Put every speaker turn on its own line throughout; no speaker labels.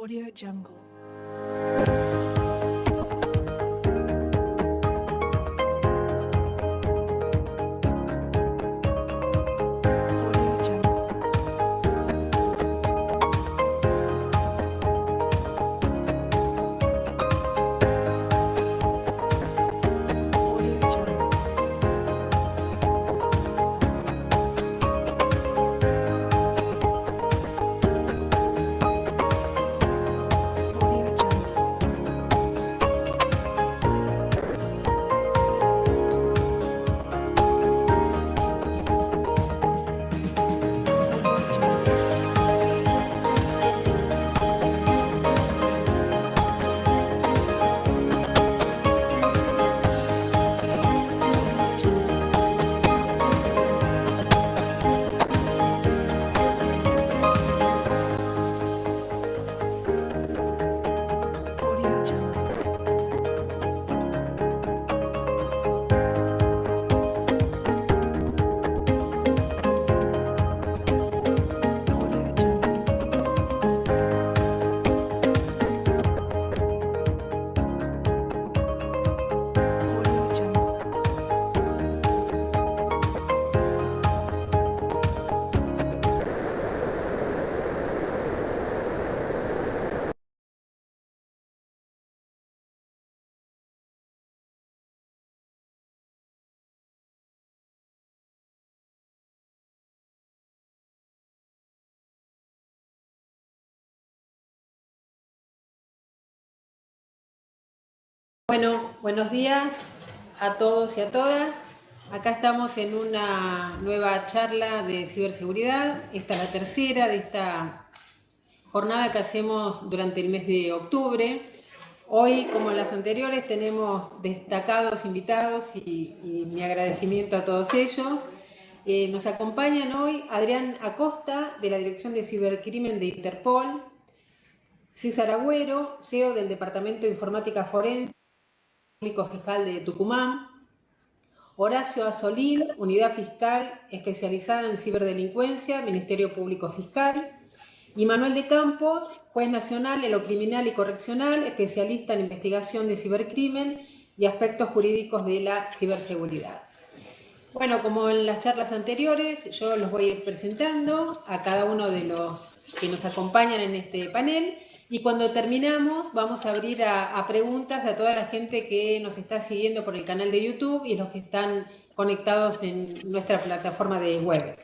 Audio Jungle.
Bueno, buenos días a todos y a todas. Acá estamos en una nueva charla de ciberseguridad. Esta es la tercera de esta jornada que hacemos durante el mes de octubre. Hoy, como en las anteriores, tenemos destacados invitados y mi agradecimiento a todos ellos. Nos acompañan hoy Adrián Acosta, de la Dirección de Cibercrimen de Interpol, César Agüero, CEO del Departamento de Informática Forense Público Fiscal de Tucumán, Horacio Asolín, Unidad Fiscal especializada en ciberdelincuencia, Ministerio Público Fiscal, y Manuel de Campos, juez nacional en lo criminal y correccional, especialista en investigación de cibercrimen y aspectos jurídicos de la ciberseguridad. Bueno, como en las charlas anteriores, yo los voy a ir presentando a cada uno de los que nos acompañan en este panel, y cuando terminamos vamos a abrir a preguntas a toda la gente que nos está siguiendo por el canal de YouTube y los que están conectados en nuestra plataforma de Webex.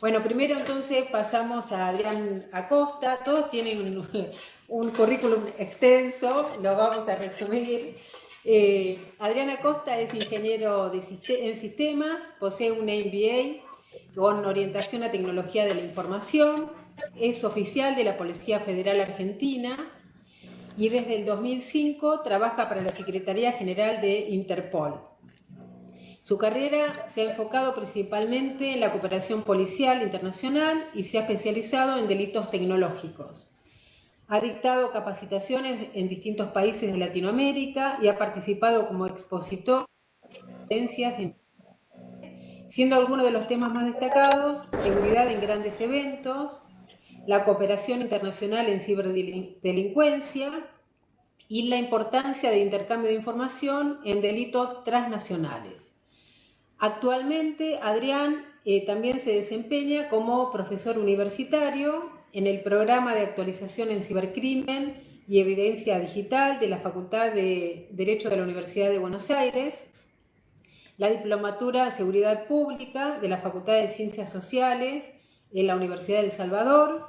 Bueno, primero entonces pasamos a Adrián Acosta. Todos tienen un currículum extenso, lo vamos a resumir. Adrián Acosta es ingeniero en sistemas, posee un MBA con orientación a tecnología de la información, es oficial de la Policía Federal Argentina y desde el 2005 trabaja para la Secretaría General de Interpol. Su carrera se ha enfocado principalmente en la cooperación policial internacional y se ha especializado en delitos tecnológicos. Ha dictado capacitaciones en distintos países de Latinoamérica y ha participado como expositor en conferencias, siendo algunos de los temas más destacados: seguridad en grandes eventos, la cooperación internacional en ciberdelincuencia y la importancia de intercambio de información en delitos transnacionales. Actualmente, Adrián también se desempeña como profesor universitario en el programa de actualización en cibercrimen y evidencia digital de la Facultad de Derecho de la Universidad de Buenos Aires, la diplomatura Seguridad Pública de la Facultad de Ciencias Sociales en la Universidad del Salvador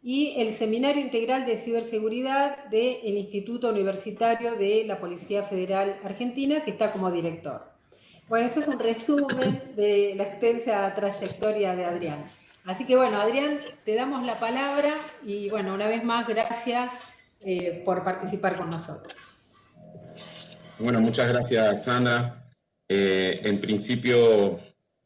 y el Seminario Integral de Ciberseguridad del Instituto Universitario de la Policía Federal Argentina, que está como director. Bueno, esto es un resumen de la extensa trayectoria de Adrián. Así que bueno, Adrián, te damos la palabra y bueno, una vez más, gracias por participar con nosotros.
Bueno, muchas gracias, Sandra. En principio,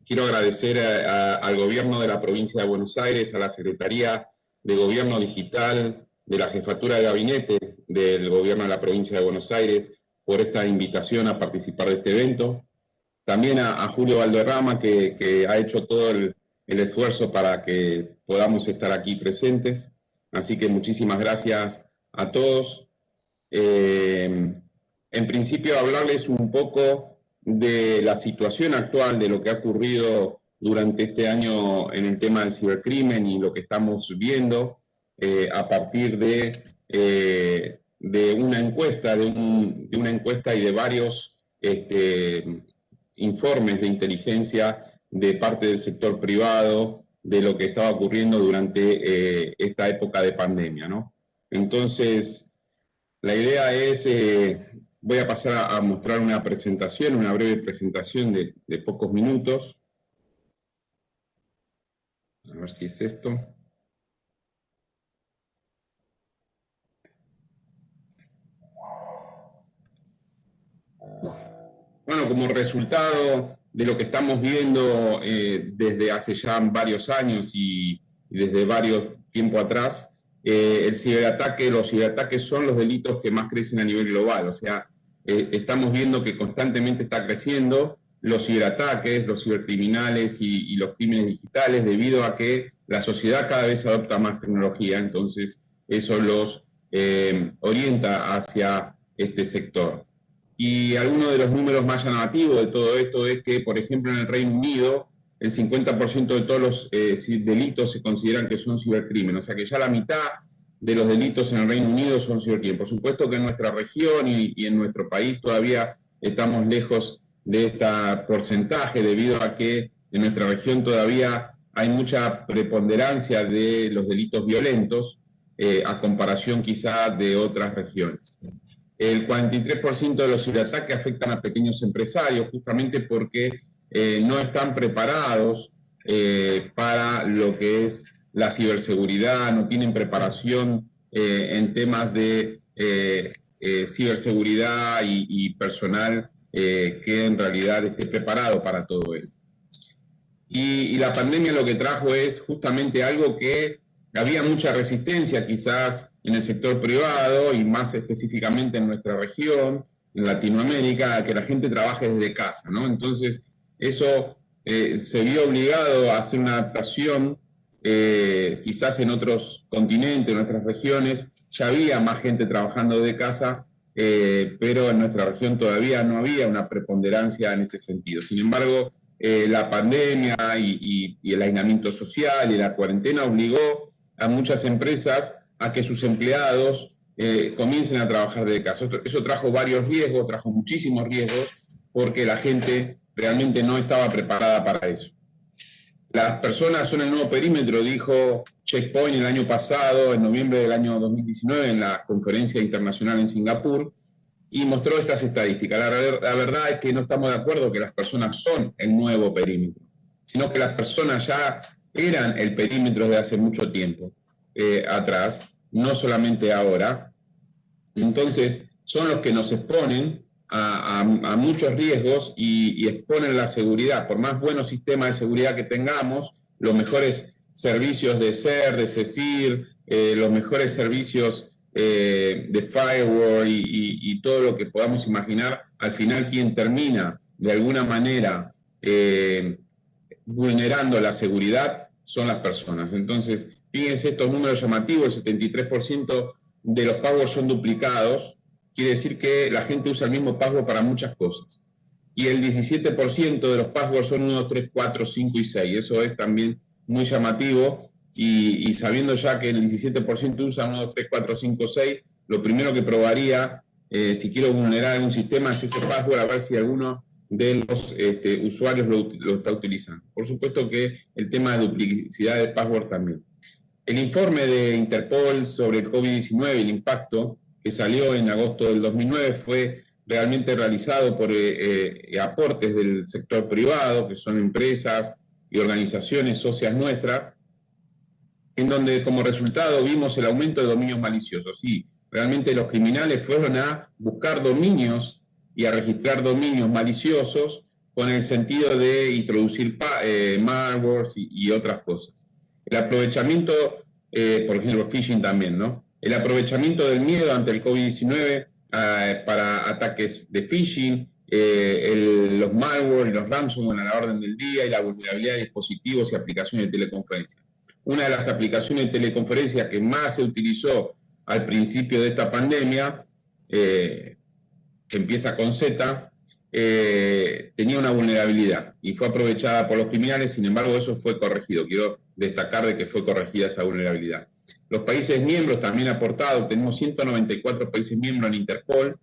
quiero agradecer al gobierno de la provincia de Buenos Aires, a la Secretaría de Gobierno Digital, de la Jefatura de Gabinete del gobierno de la provincia de Buenos Aires, por esta invitación a participar de este evento. También a Julio Valderrama, que ha hecho todo el esfuerzo para que podamos estar aquí presentes. Así que muchísimas gracias a todos. En principio, hablarles un poco de la situación actual, de lo que ha ocurrido durante este año en el tema del cibercrimen y lo que estamos viendo a partir de una encuesta, de una encuesta y de varios informes de inteligencia de parte del sector privado de lo que estaba ocurriendo durante esta época de pandemia, ¿no? Entonces, la idea es, voy a pasar a mostrar una presentación, una breve presentación de pocos minutos. A ver si es esto. Bueno, como resultado de lo que estamos viendo desde hace ya varios años y desde varios tiempo atrás, los ciberataques son los delitos que más crecen a nivel global. O sea, estamos viendo que constantemente está creciendo los ciberataques, los cibercriminales y los crímenes digitales debido a que la sociedad cada vez adopta más tecnología. Entonces, eso los orienta hacia este sector. Y alguno de los números más llamativos de todo esto es que, por ejemplo, en el Reino Unido, el 50% de todos los delitos se consideran que son cibercrímenes. O sea que ya la mitad de los delitos en el Reino Unido son cibercrímenes. Por supuesto que en nuestra región y en nuestro país todavía estamos lejos de este porcentaje, debido a que en nuestra región todavía hay mucha preponderancia de los delitos violentos a comparación quizá de otras regiones. El 43% de los ciberataques afectan a pequeños empresarios, justamente porque no están preparados para lo que es la ciberseguridad, no tienen preparación en temas de ciberseguridad y personal que en realidad esté preparado para todo esto. Y la pandemia lo que trajo es justamente algo que había mucha resistencia quizás en el sector privado y más específicamente en nuestra región, en Latinoamérica, a que la gente trabaje desde casa, ¿no? Entonces, eso se vio obligado a hacer una adaptación, quizás en otros continentes, en otras regiones, ya había más gente trabajando desde casa, pero en nuestra región todavía no había una preponderancia en este sentido. Sin embargo, la pandemia y el aislamiento social y la cuarentena obligó a muchas empresas a que sus empleados comiencen a trabajar desde casa. Eso trajo varios riesgos, trajo muchísimos riesgos, porque la gente realmente no estaba preparada para eso. Las personas son el nuevo perímetro, dijo Checkpoint el año pasado, en noviembre del año 2019, en la conferencia internacional en Singapur, y mostró estas estadísticas. La verdad es que no estamos de acuerdo que las personas son el nuevo perímetro, sino que las personas ya eran el perímetro de hace mucho tiempo atrás, no solamente ahora. Entonces, son los que nos exponen a muchos riesgos y exponen la seguridad. Por más buenos sistemas de seguridad que tengamos, los mejores servicios de SER, de CECIR, los mejores servicios de firewall y todo lo que podamos imaginar, al final quien termina de alguna manera vulnerando la seguridad son las personas. Entonces, fíjense estos números llamativos: el 73% de los passwords son duplicados, quiere decir que la gente usa el mismo password para muchas cosas. Y el 17% de los passwords son 1, 2, 3, 4, 5 y 6. Eso es también muy llamativo. Y sabiendo ya que el 17% usa 1, 2, 3, 4, 5, 6, lo primero que probaría, si quiero vulnerar algún sistema, es ese password, a ver si alguno de los usuarios lo está utilizando. Por supuesto que el tema de duplicidad de password también. El informe de Interpol sobre el COVID-19 y el impacto, que salió en agosto del 2009, fue realmente realizado por aportes del sector privado, que son empresas y organizaciones socias nuestras, en donde como resultado vimos el aumento de dominios maliciosos. Sí, realmente los criminales fueron a buscar dominios y a registrar dominios maliciosos con el sentido de introducir malwares y otras cosas. El aprovechamiento, por ejemplo, phishing también, ¿no? El aprovechamiento del miedo ante el COVID-19 para ataques de phishing, los malware y los ransomware a la orden del día, y la vulnerabilidad de dispositivos y aplicaciones de teleconferencia. una de las aplicaciones de teleconferencia que más se utilizó al principio de esta pandemia, que empieza con Z, tenía una vulnerabilidad y fue aprovechada por los criminales. Sin embargo, eso fue corregido. Quiero destacar de que fue corregida esa vulnerabilidad. Los países miembros también aportaron, tenemos 194 países miembros en Interpol,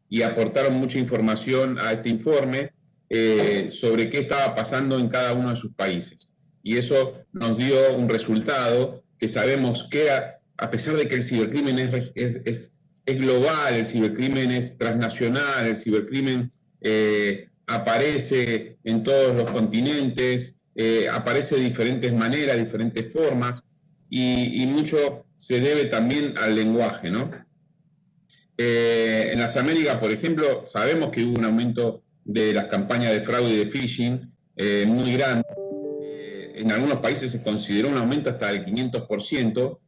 y aportaron mucha información a este informe sobre qué estaba pasando en cada uno de sus países. Y eso nos dio un resultado que sabemos que era, a pesar de que el cibercrimen es global, el cibercrimen es transnacional, el cibercrimen aparece en todos los continentes, aparece de diferentes maneras, diferentes formas, y mucho se debe también al lenguaje, ¿no? En las Américas, por ejemplo, sabemos que hubo un aumento de las campañas de fraude y de phishing muy grande. En algunos países se consideró un aumento hasta del 500%,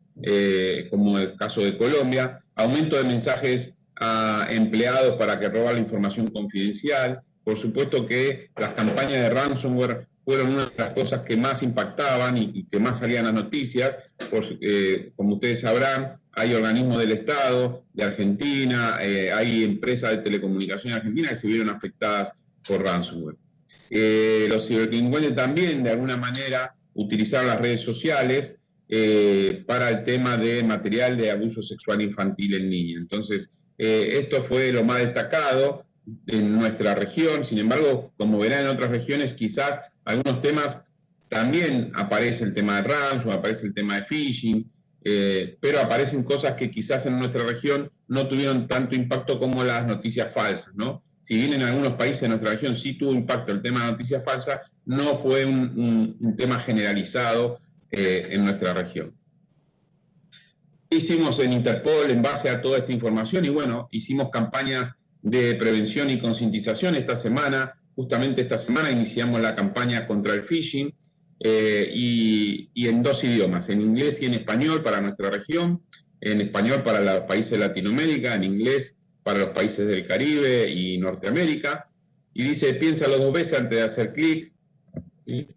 como el caso de Colombia, aumento de mensajes a empleados para que robar la información confidencial. Por supuesto que las campañas de ransomware fueron una de las cosas que más impactaban y que más salían las noticias. Como ustedes sabrán, hay organismos del Estado de Argentina, hay empresas de telecomunicaciones argentinas que se vieron afectadas por ransomware. Los ciberdelincuentes también, de alguna manera, utilizaron las redes sociales para el tema de material de abuso sexual infantil en niños. Entonces, esto fue lo más destacado en nuestra región. Sin embargo, como verán en otras regiones, quizás algunos temas también aparece el tema de ransomware, aparece el tema de phishing, pero aparecen cosas que quizás en nuestra región no tuvieron tanto impacto como las noticias falsas, ¿no? Si bien en algunos países de nuestra región sí tuvo impacto el tema de noticias falsas, no fue un tema generalizado en nuestra región. ¿Qué hicimos en Interpol en base a toda esta información? Y bueno, hicimos campañas de prevención y concientización esta semana. Justamente esta semana iniciamos la campaña contra el phishing y en 2 idiomas, en inglés y en español para nuestra región, en español para los países de Latinoamérica, en inglés para los países del Caribe y Norteamérica. Y dice, piénsalo 2 veces antes de hacer clic, ¿sí?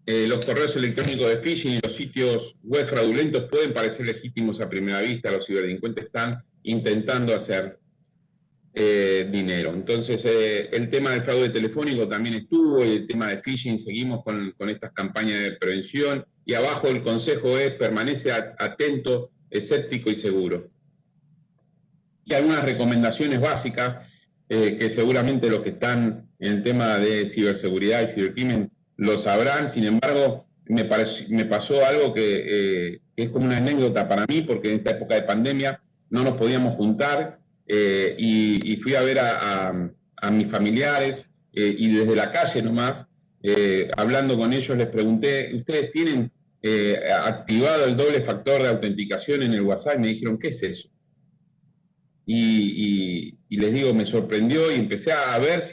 Los correos electrónicos de phishing y los sitios web fraudulentos pueden parecer legítimos a primera vista. Los ciberdelincuentes están intentando hacer dinero. Entonces, el tema del fraude telefónico también estuvo, y el tema de phishing, seguimos con estas campañas de prevención. Y abajo el consejo es, permanece atento, escéptico y seguro. Y algunas recomendaciones básicas que seguramente los que están en el tema de ciberseguridad y cibercrimen lo sabrán. Sin embargo, me pasó algo que es como una anécdota para mí, porque en esta época de pandemia no nos podíamos juntar y fui a ver a mis familiares y desde la calle nomás, hablando con ellos, les pregunté, ¿ustedes tienen activado el doble factor de autenticación en el WhatsApp? Y me dijeron, ¿qué es eso? Y les digo, me sorprendió y empecé a ver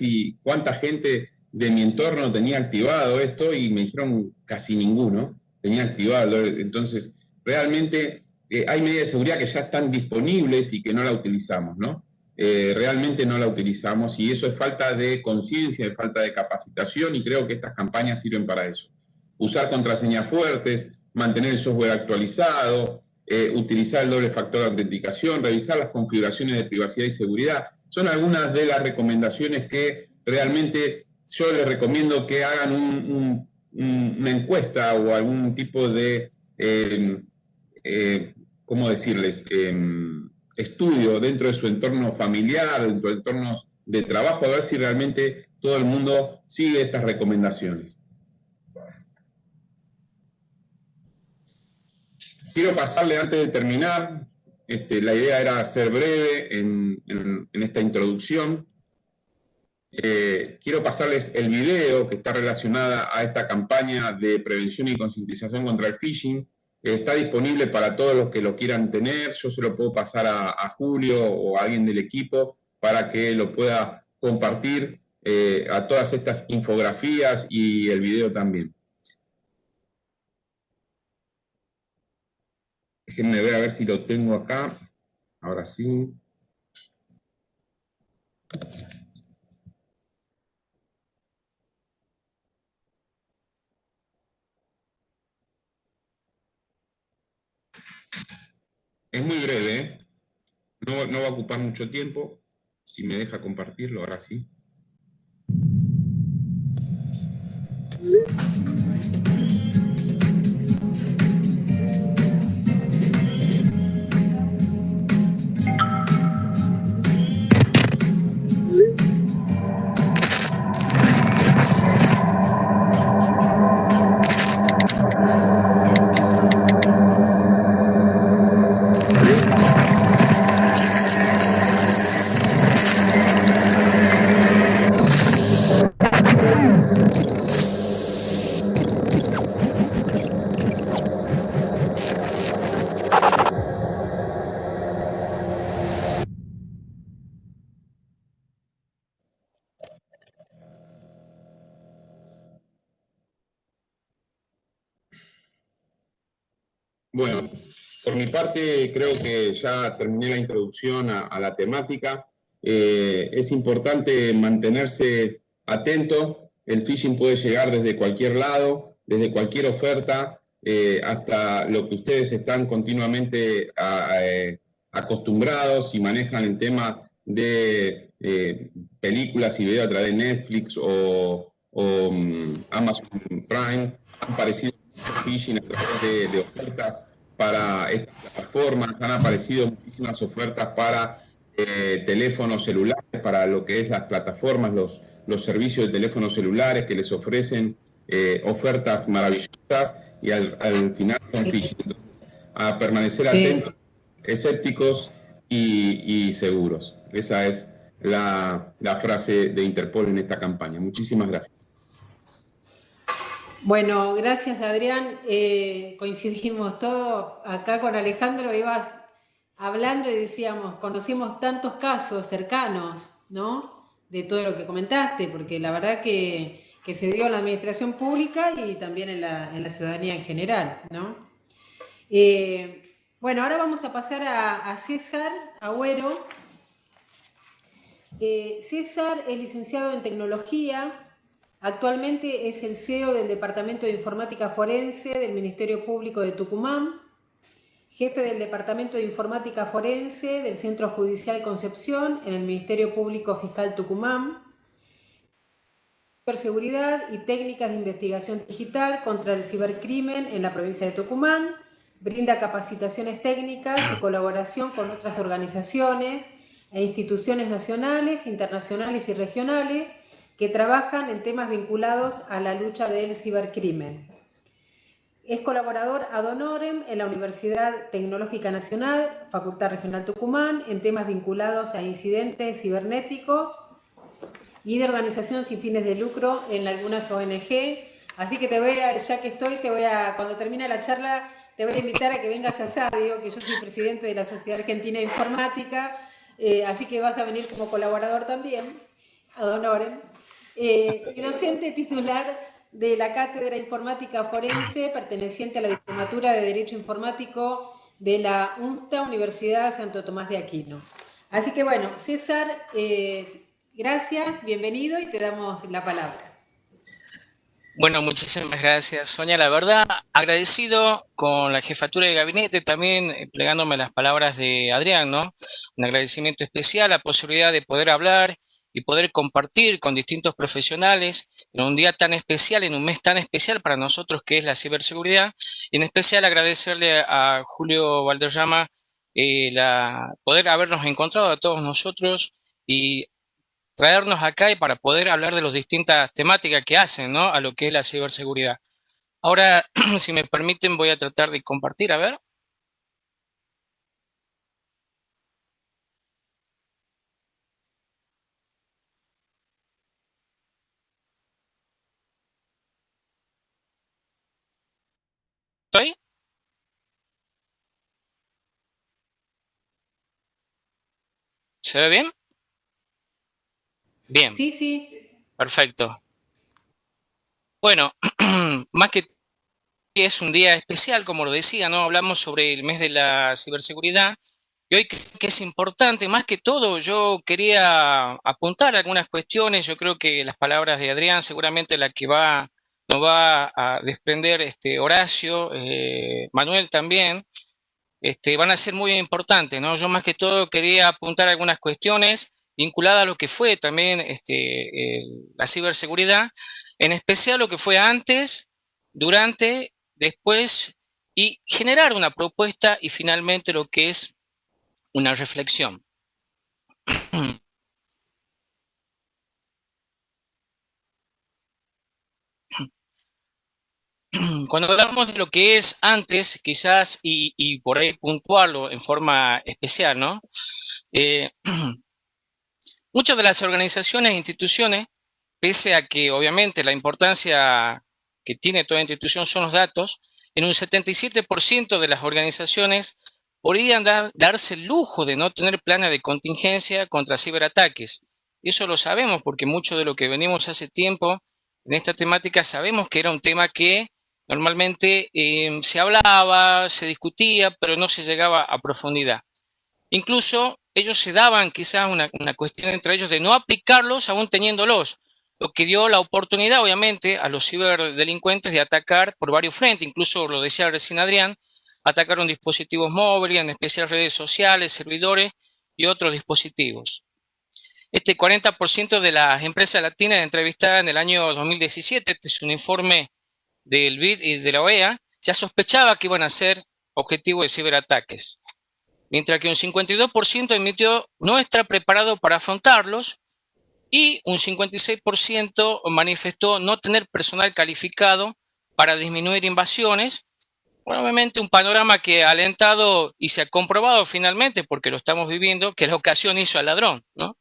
cuánta gente de mi entorno tenía activado esto y me dijeron casi ninguno tenía activado. Entonces, realmente hay medidas de seguridad que ya están disponibles y que no la utilizamos, ¿no? Realmente no la utilizamos y eso es falta de conciencia, es falta de capacitación y creo que estas campañas sirven para eso. Usar contraseñas fuertes, mantener el software actualizado, utilizar el doble factor de autenticación, revisar las configuraciones de privacidad y seguridad. Son algunas de las recomendaciones que realmente yo les recomiendo que hagan una encuesta o algún tipo de, ¿cómo decirles?, estudio dentro de su entorno familiar, dentro del entorno de trabajo, a ver si realmente todo el mundo sigue estas recomendaciones. Quiero pasarle antes de terminar, la idea era ser breve en esta introducción. Quiero pasarles el video que está relacionada a esta campaña de prevención y concientización contra el phishing. Está disponible para todos los que lo quieran tener. Yo se lo puedo pasar a Julio o a alguien del equipo para que lo pueda compartir a todas estas infografías y el video también. Déjenme ver a ver si lo tengo acá. Ahora sí. Es muy breve, ¿eh? No, no va a ocupar mucho tiempo. Si me deja compartirlo, ahora sí. Bueno, por mi parte creo que ya terminé la introducción a la temática. Es importante mantenerse atento. El phishing puede llegar desde cualquier lado, desde cualquier oferta, hasta lo que ustedes están continuamente acostumbrados y manejan el tema de películas y video a través de Netflix o Amazon Prime. Han aparecido phishing a través de ofertas para estas plataformas, han aparecido muchísimas ofertas para teléfonos celulares, para lo que es las plataformas, los servicios de teléfonos celulares que les ofrecen ofertas maravillosas y al final son phishing. Entonces, a permanecer
Sí.
atentos, escépticos y seguros. Esa es la frase de Interpol en esta campaña. Muchísimas gracias.
Bueno, gracias Adrián. Coincidimos todos. Acá con Alejandro ibas hablando y decíamos, conocimos tantos casos cercanos, ¿no? De todo lo que comentaste, porque la verdad que se dio en la administración pública y también en la ciudadanía en general, ¿no? Eh, bueno, ahora vamos a pasar a César Agüero. César es licenciado en tecnología, actualmente es el CEO del Departamento de Informática Forense del Ministerio Público de Tucumán, jefe del Departamento de Informática Forense del Centro Judicial Concepción en el Ministerio Público Fiscal Tucumán, ciberseguridad y técnicas de investigación digital contra el cibercrimen en la provincia de Tucumán, brinda capacitaciones técnicas y colaboración con otras organizaciones e instituciones nacionales, internacionales y regionales que trabajan en temas vinculados a la lucha del cibercrimen. Es colaborador ad honorem en la Universidad Tecnológica Nacional, Facultad Regional Tucumán, en temas vinculados a incidentes cibernéticos y de organización sin fines de lucro en algunas ONG. Así que ya que estoy, cuando termine la charla, te voy a invitar a que vengas a Sadio, que yo soy presidente de la Sociedad Argentina de Informática, así que vas a venir como colaborador también, ad honorem. Y docente titular de la Cátedra Informática Forense, perteneciente a la Diplomatura de Derecho Informático de la UNSTA, Universidad Santo Tomás de Aquino. Así que bueno, César, gracias, bienvenido y te damos la palabra.
Bueno, muchísimas gracias, Sonia. La verdad, agradecido con la jefatura de gabinete, también plegándome las palabras de Adrián, ¿no? Un agradecimiento especial, la posibilidad de poder hablar y poder compartir con distintos profesionales en un día tan especial, en un mes tan especial para nosotros que es la ciberseguridad, y en especial agradecerle a Julio Valderrama poder habernos encontrado a todos nosotros y traernos acá y para poder hablar de las distintas temáticas que hacen, ¿no? A lo que es la ciberseguridad. Ahora, si me permiten, voy a tratar de compartir, a ver. ¿Estoy? ¿Se ve bien? Bien,
Sí, sí.
perfecto. Bueno, más que es un día especial, como lo decía, ¿no? Hablamos sobre el mes de la ciberseguridad y hoy creo que es importante, más que todo, yo quería apuntar algunas cuestiones, yo creo que las palabras de Adrián, seguramente la que nos va a desprender Horacio, Manuel también, van a ser muy importantes, ¿no? Yo más que todo quería apuntar algunas cuestiones vinculadas a lo que fue también la ciberseguridad, en especial lo que fue antes, durante, después, y generar una propuesta y finalmente lo que es una reflexión. Cuando hablamos de lo que es antes, quizás, y por ahí puntuarlo en forma especial, ¿no? Eh, muchas de las organizaciones e instituciones, pese a que obviamente la importancia que tiene toda institución son los datos, en un 77% de las organizaciones podrían darse el lujo de no tener planes de contingencia contra ciberataques. Eso lo sabemos porque mucho de lo que venimos hace tiempo en esta temática sabemos que era un tema que normalmente se hablaba, se discutía, pero no se llegaba a profundidad. Incluso ellos se daban quizás una cuestión entre ellos de no aplicarlos aún teniéndolos, lo que dio la oportunidad, obviamente, a los ciberdelincuentes de atacar por varios frentes, incluso lo decía recién Adrián, atacaron dispositivos móviles, en especial redes sociales, servidores y otros dispositivos. Este 40% de las empresas latinas entrevistadas en el año 2017, este es un informe del BID y de la OEA, ya sospechaba que iban a ser objetivo de ciberataques, mientras que un 52% admitió no estar preparado para afrontarlos y un 56% manifestó no tener personal calificado para disminuir invasiones. Bueno, obviamente un panorama que ha alentado y se ha comprobado finalmente, porque lo estamos viviendo, que la ocasión hizo al ladrón, ¿no?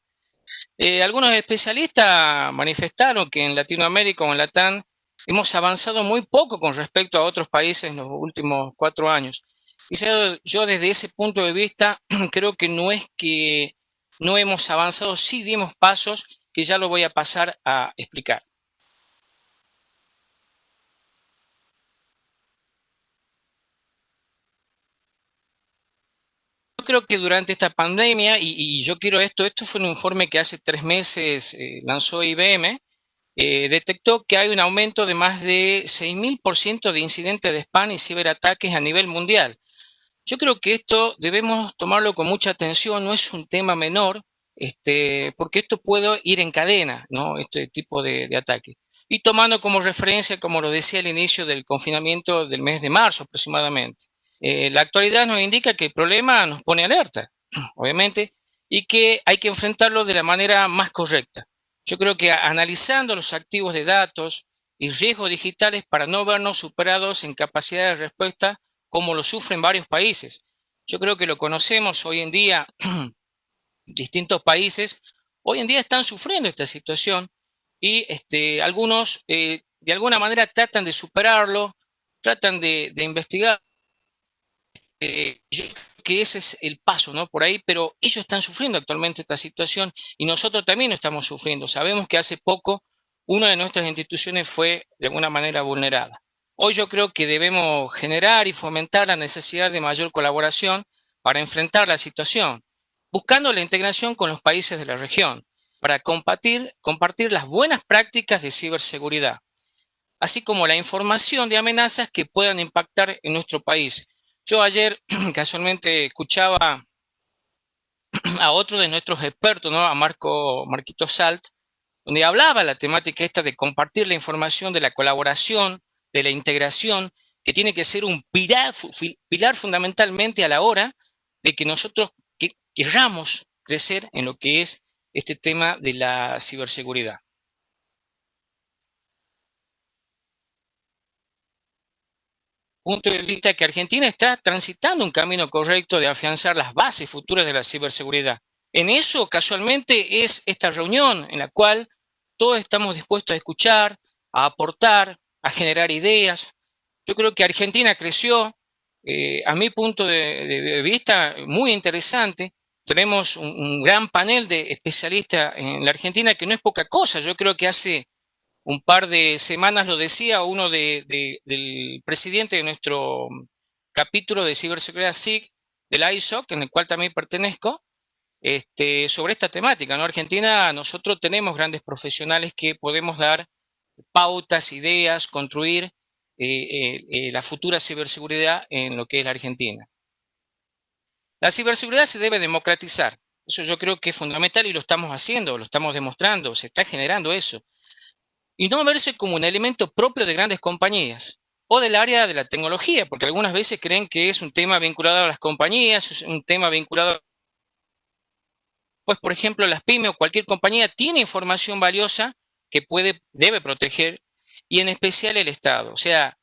Algunos especialistas manifestaron que en Latinoamérica o en Latam hemos avanzado muy poco con respecto a otros países en los últimos 4 años. Y yo desde ese punto de vista creo que no es que no hemos avanzado, sí dimos pasos que ya lo voy a pasar a explicar. Yo creo que durante esta pandemia, y yo quiero esto fue un informe que hace 3 meses lanzó IBM, detectó que hay un aumento de más de 6.000% de incidentes de spam y ciberataques a nivel mundial. Yo creo que esto debemos tomarlo con mucha atención, no es un tema menor, porque esto puede ir en cadena, ¿no? Este tipo de ataque. Y tomando como referencia, como lo decía al inicio del confinamiento del mes de marzo aproximadamente. La actualidad nos indica que el problema nos pone alerta, obviamente, y que hay que enfrentarlo de la manera más correcta. Yo creo que analizando los activos de datos y riesgos digitales para no vernos superados en capacidad de respuesta como lo sufren varios países. Yo creo que lo conocemos hoy en día, distintos países hoy en día están sufriendo esta situación y algunos de alguna manera tratan de superarlo, tratan de investigar. Yo creo que ese es el paso, ¿no? Por ahí, pero ellos están sufriendo actualmente esta situación y nosotros también lo estamos sufriendo. Sabemos que hace poco una de nuestras instituciones fue de alguna manera vulnerada. Hoy yo creo que debemos generar y fomentar la necesidad de mayor colaboración para enfrentar la situación, buscando la integración con los países de la región, para compartir las buenas prácticas de ciberseguridad, así como la información de amenazas que puedan impactar en nuestro país. Yo ayer casualmente escuchaba a otro de nuestros expertos, ¿no? A Marquito Salt, donde hablaba la temática esta de compartir la información, de la colaboración, de la integración, que tiene que ser un pilar fundamentalmente a la hora de que nosotros querramos crecer en lo que es este tema de la ciberseguridad. Punto de vista que Argentina está transitando un camino correcto de afianzar las bases futuras de la ciberseguridad. En eso, casualmente, es esta reunión en la cual todos estamos dispuestos a escuchar, a aportar, a generar ideas. Yo creo que Argentina creció, a mi punto de vista, muy interesante. Tenemos un gran panel de especialistas en la Argentina que no es poca cosa. Yo creo que hace un par de semanas lo decía uno del presidente de nuestro capítulo de ciberseguridad SIG, del ISOC, en el cual también pertenezco, sobre esta temática, ¿no? Argentina, nosotros tenemos grandes profesionales que podemos dar pautas, ideas, construir la futura ciberseguridad en lo que es la Argentina. La ciberseguridad se debe democratizar. Eso yo creo que es fundamental y lo estamos haciendo, lo estamos demostrando, se está generando eso. Y no verse como un elemento propio de grandes compañías o del área de la tecnología, porque algunas veces creen que es un tema vinculado a las compañías, es un tema vinculado, pues por ejemplo, las pymes o cualquier compañía tiene información valiosa que debe proteger, y en especial el Estado. O sea,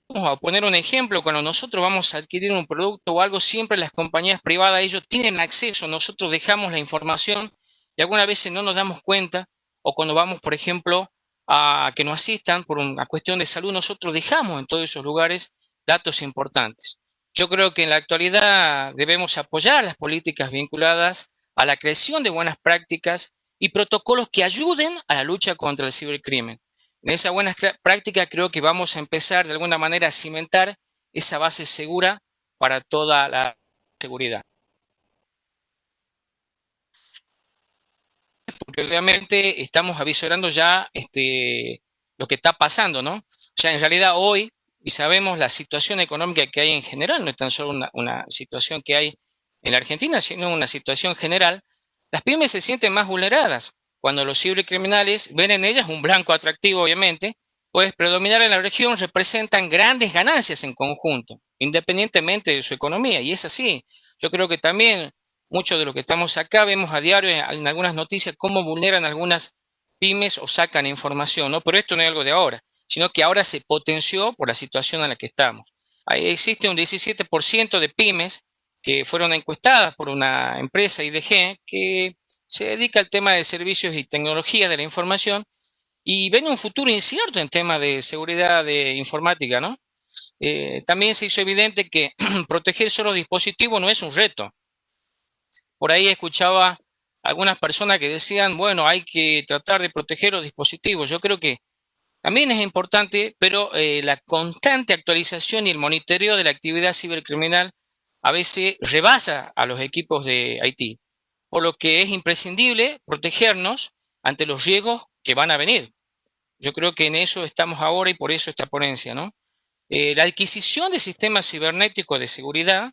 vamos a poner un ejemplo, cuando nosotros vamos a adquirir un producto o algo, siempre las compañías privadas, ellos tienen acceso, nosotros dejamos la información y algunas veces no nos damos cuenta, o cuando vamos, por ejemplo, a que nos asistan por una cuestión de salud, nosotros dejamos en todos esos lugares datos importantes. Yo creo que en la actualidad debemos apoyar las políticas vinculadas a la creación de buenas prácticas y protocolos que ayuden a la lucha contra el cibercrimen. En esa buena práctica creo que vamos a empezar de alguna manera a cimentar esa base segura para toda la seguridad. Porque obviamente estamos avisorando ya lo que está pasando, ¿no? O sea, en realidad hoy, y sabemos la situación económica que hay en general, no es tan solo una situación que hay en la Argentina, sino una situación general, las pymes se sienten más vulneradas cuando los cibercriminales ven en ellas un blanco atractivo, obviamente, pues predominar en la región representan grandes ganancias en conjunto, independientemente de su economía, y es así. Yo creo que también muchos de los que estamos acá vemos a diario en algunas noticias cómo vulneran algunas pymes o sacan información, ¿no? Pero esto no es algo de ahora, sino que ahora se potenció por la situación en la que estamos. Ahí existe un 17% de pymes que fueron encuestadas por una empresa IDG que se dedica al tema de servicios y tecnología de la información y ven un futuro incierto en tema de seguridad de informática, ¿no? También se hizo evidente que proteger solo dispositivos no es un reto. Por ahí escuchaba algunas personas que decían, bueno, hay que tratar de proteger los dispositivos. Yo creo que también es importante, pero la constante actualización y el monitoreo de la actividad cibercriminal a veces rebasa a los equipos de IT, por lo que es imprescindible protegernos ante los riesgos que van a venir. Yo creo que en eso estamos ahora y por eso esta ponencia, ¿no? La adquisición de sistemas cibernéticos de seguridad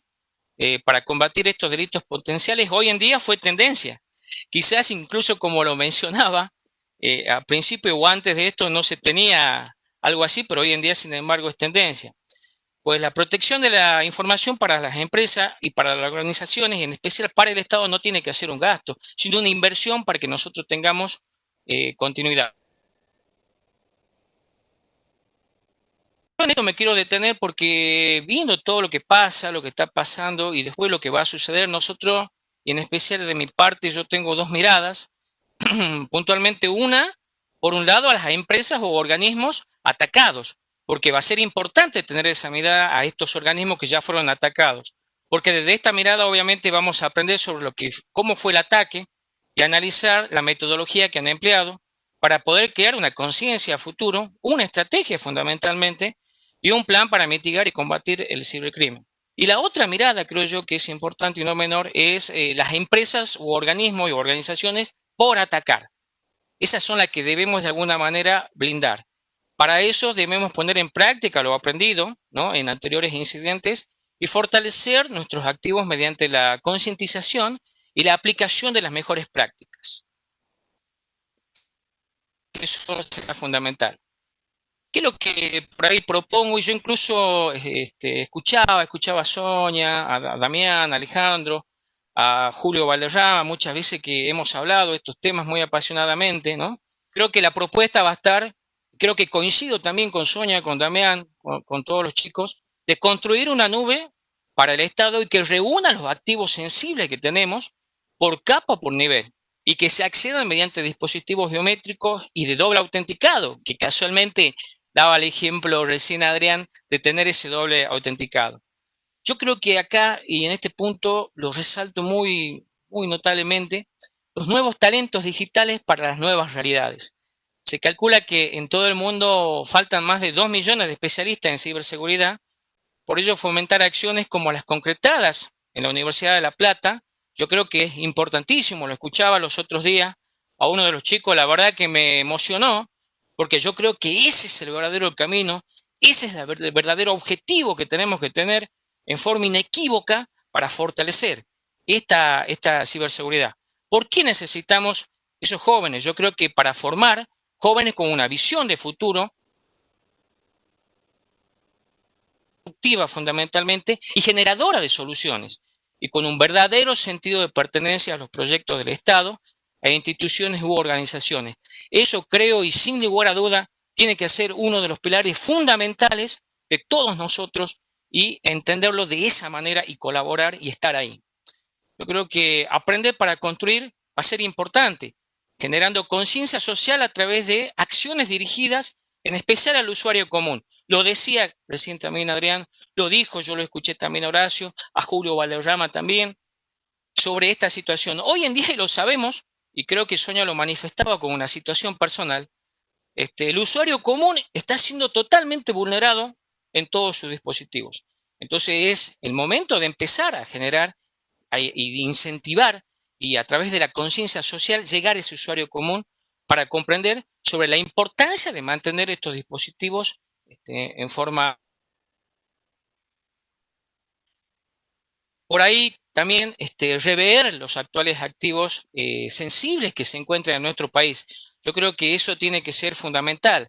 para combatir estos delitos potenciales hoy en día fue tendencia. Quizás incluso como lo mencionaba, a principio o antes de esto no se tenía algo así, pero hoy en día sin embargo es tendencia. Pues la protección de la información para las empresas y para las organizaciones, y en especial para el Estado, no tiene que ser un gasto, sino una inversión para que nosotros tengamos continuidad. En esto me quiero detener porque viendo todo lo que pasa, lo que está pasando y después lo que va a suceder, nosotros, y en especial de mi parte, yo tengo dos miradas. Puntualmente una, por un lado, a las empresas o organismos atacados, porque va a ser importante tener esa mirada a estos organismos que ya fueron atacados, porque desde esta mirada obviamente vamos a aprender sobre cómo fue el ataque y analizar la metodología que han empleado para poder crear una conciencia a futuro, una estrategia fundamentalmente y un plan para mitigar y combatir el cibercrimen. Y la otra mirada, creo yo, que es importante y no menor, es las empresas u organismos y organizaciones por atacar. Esas son las que debemos de alguna manera blindar. Para eso debemos poner en práctica lo aprendido, ¿no?, en anteriores incidentes y fortalecer nuestros activos mediante la concientización y la aplicación de las mejores prácticas. Eso será fundamental. ¿Qué es lo que por ahí propongo? Y yo incluso escuchaba a Sonia, a Damián, a Alejandro, a Julio Valderrama, muchas veces que hemos hablado de estos temas muy apasionadamente, ¿no? Creo que la propuesta va a estar, creo que coincido también con Sonia, con Damián, con todos los chicos, de construir una nube para el Estado y que reúna los activos sensibles que tenemos por capa o por nivel y que se accedan mediante dispositivos biométricos y de doble autenticado, que casualmente daba el ejemplo recién Adrián de tener ese doble autenticado. Yo creo que acá, y en este punto lo resalto muy, muy notablemente, los nuevos talentos digitales para las nuevas realidades. Se calcula que en todo el mundo faltan más de 2 millones de especialistas en ciberseguridad, por ello fomentar acciones como las concretadas en la Universidad de La Plata, yo creo que es importantísimo. Lo escuchaba los otros días a uno de los chicos, la verdad que me emocionó, porque yo creo que ese es el verdadero camino, ese es el verdadero objetivo que tenemos que tener en forma inequívoca para fortalecer esta ciberseguridad. ¿Por qué necesitamos esos jóvenes? Yo creo que para formar jóvenes con una visión de futuro, productiva fundamentalmente y generadora de soluciones, y con un verdadero sentido de pertenencia a los proyectos del Estado, a instituciones u organizaciones. Eso creo y sin lugar a duda tiene que ser uno de los pilares fundamentales de todos nosotros y entenderlo de esa manera y colaborar y estar ahí. Yo creo que aprender para construir va a ser importante, generando conciencia social a través de acciones dirigidas en especial al usuario común. Lo decía recién también Adrián, lo dijo, yo lo escuché también a Horacio, a Julio Valderrama también, sobre esta situación. Hoy en día, y lo sabemos, y creo que Sonia lo manifestaba como una situación personal, el usuario común está siendo totalmente vulnerado en todos sus dispositivos. Entonces es el momento de empezar a generar y incentivar y a través de la conciencia social llegar a ese usuario común para comprender sobre la importancia de mantener estos dispositivos en forma. Por ahí también rever los actuales activos sensibles que se encuentran en nuestro país. Yo creo que eso tiene que ser fundamental.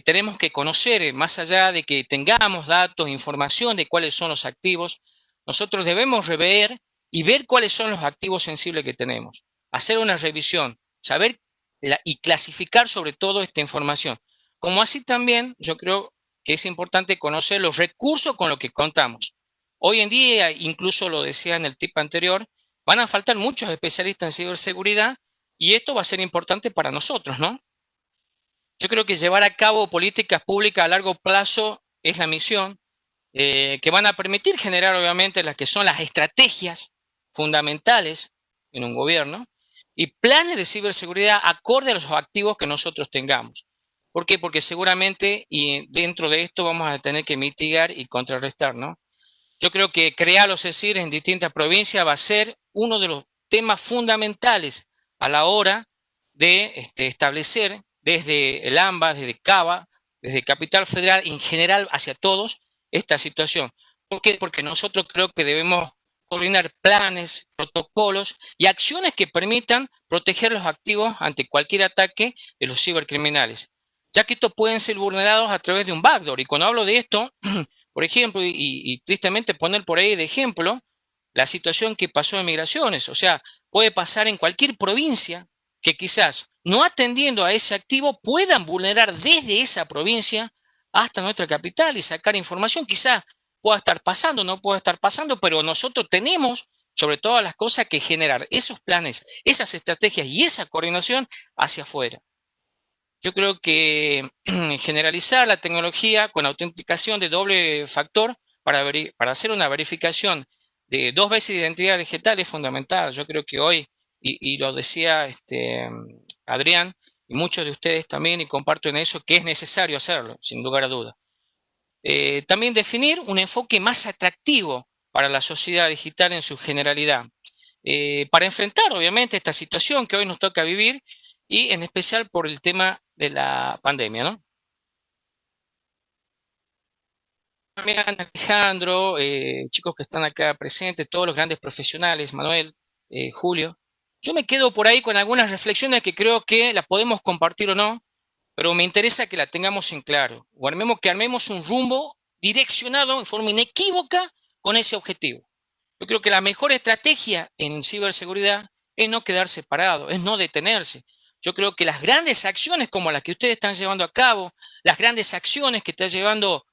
Tenemos que conocer, más allá de que tengamos datos, información de cuáles son los activos, nosotros debemos rever y ver cuáles son los activos sensibles que tenemos. Hacer una revisión, saber y clasificar sobre todo esta información. Como así también, yo creo que es importante conocer los recursos con los que contamos. Hoy en día, incluso lo decía en el tip anterior, van a faltar muchos especialistas en ciberseguridad y esto va a ser importante para nosotros, ¿no? Yo creo que llevar a cabo políticas públicas a largo plazo es la misión que van a permitir generar, obviamente, las que son las estrategias fundamentales en un gobierno y planes de ciberseguridad acorde a los activos que nosotros tengamos. ¿Por qué? Porque seguramente y dentro de esto vamos a tener que mitigar y contrarrestar, ¿no? Yo creo que crear los CECIR en distintas provincias va a ser uno de los temas fundamentales a la hora de establecer desde el AMBA, desde CABA, desde Capital Federal en general hacia todos esta situación. ¿Por qué? Porque nosotros creo que debemos coordinar planes, protocolos y acciones que permitan proteger los activos ante cualquier ataque de los cibercriminales, ya que estos pueden ser vulnerados a través de un backdoor. Y cuando hablo de esto, por ejemplo, y tristemente poner por ahí de ejemplo la situación que pasó en migraciones. O sea, puede pasar en cualquier provincia que quizás no atendiendo a ese activo puedan vulnerar desde esa provincia hasta nuestra capital y sacar información. Quizás pueda estar pasando, no pueda estar pasando, pero nosotros tenemos sobre todas las cosas que generar esos planes, esas estrategias y esa coordinación hacia afuera. Yo creo que generalizar la tecnología con autenticación de doble factor para hacer una verificación de 2 veces de identidad digital es fundamental. Yo creo que hoy, y lo decía Adrián, y muchos de ustedes también, y comparto en eso, que es necesario hacerlo, sin lugar a dudas. También definir un enfoque más atractivo para la sociedad digital en su generalidad, para enfrentar obviamente esta situación que hoy nos toca vivir y en especial por el tema de la pandemia, ¿no? También Alejandro, chicos que están acá presentes, todos los grandes profesionales, Manuel, Julio. Yo me quedo por ahí con algunas reflexiones que creo que las podemos compartir o no, pero me interesa que la tengamos en claro, o que armemos un rumbo direccionado en forma inequívoca con ese objetivo. Yo creo que la mejor estrategia en ciberseguridad es no quedarse parado, es no detenerse. Yo creo que las grandes acciones como las que ustedes están llevando a cabo, las grandes acciones que está llevando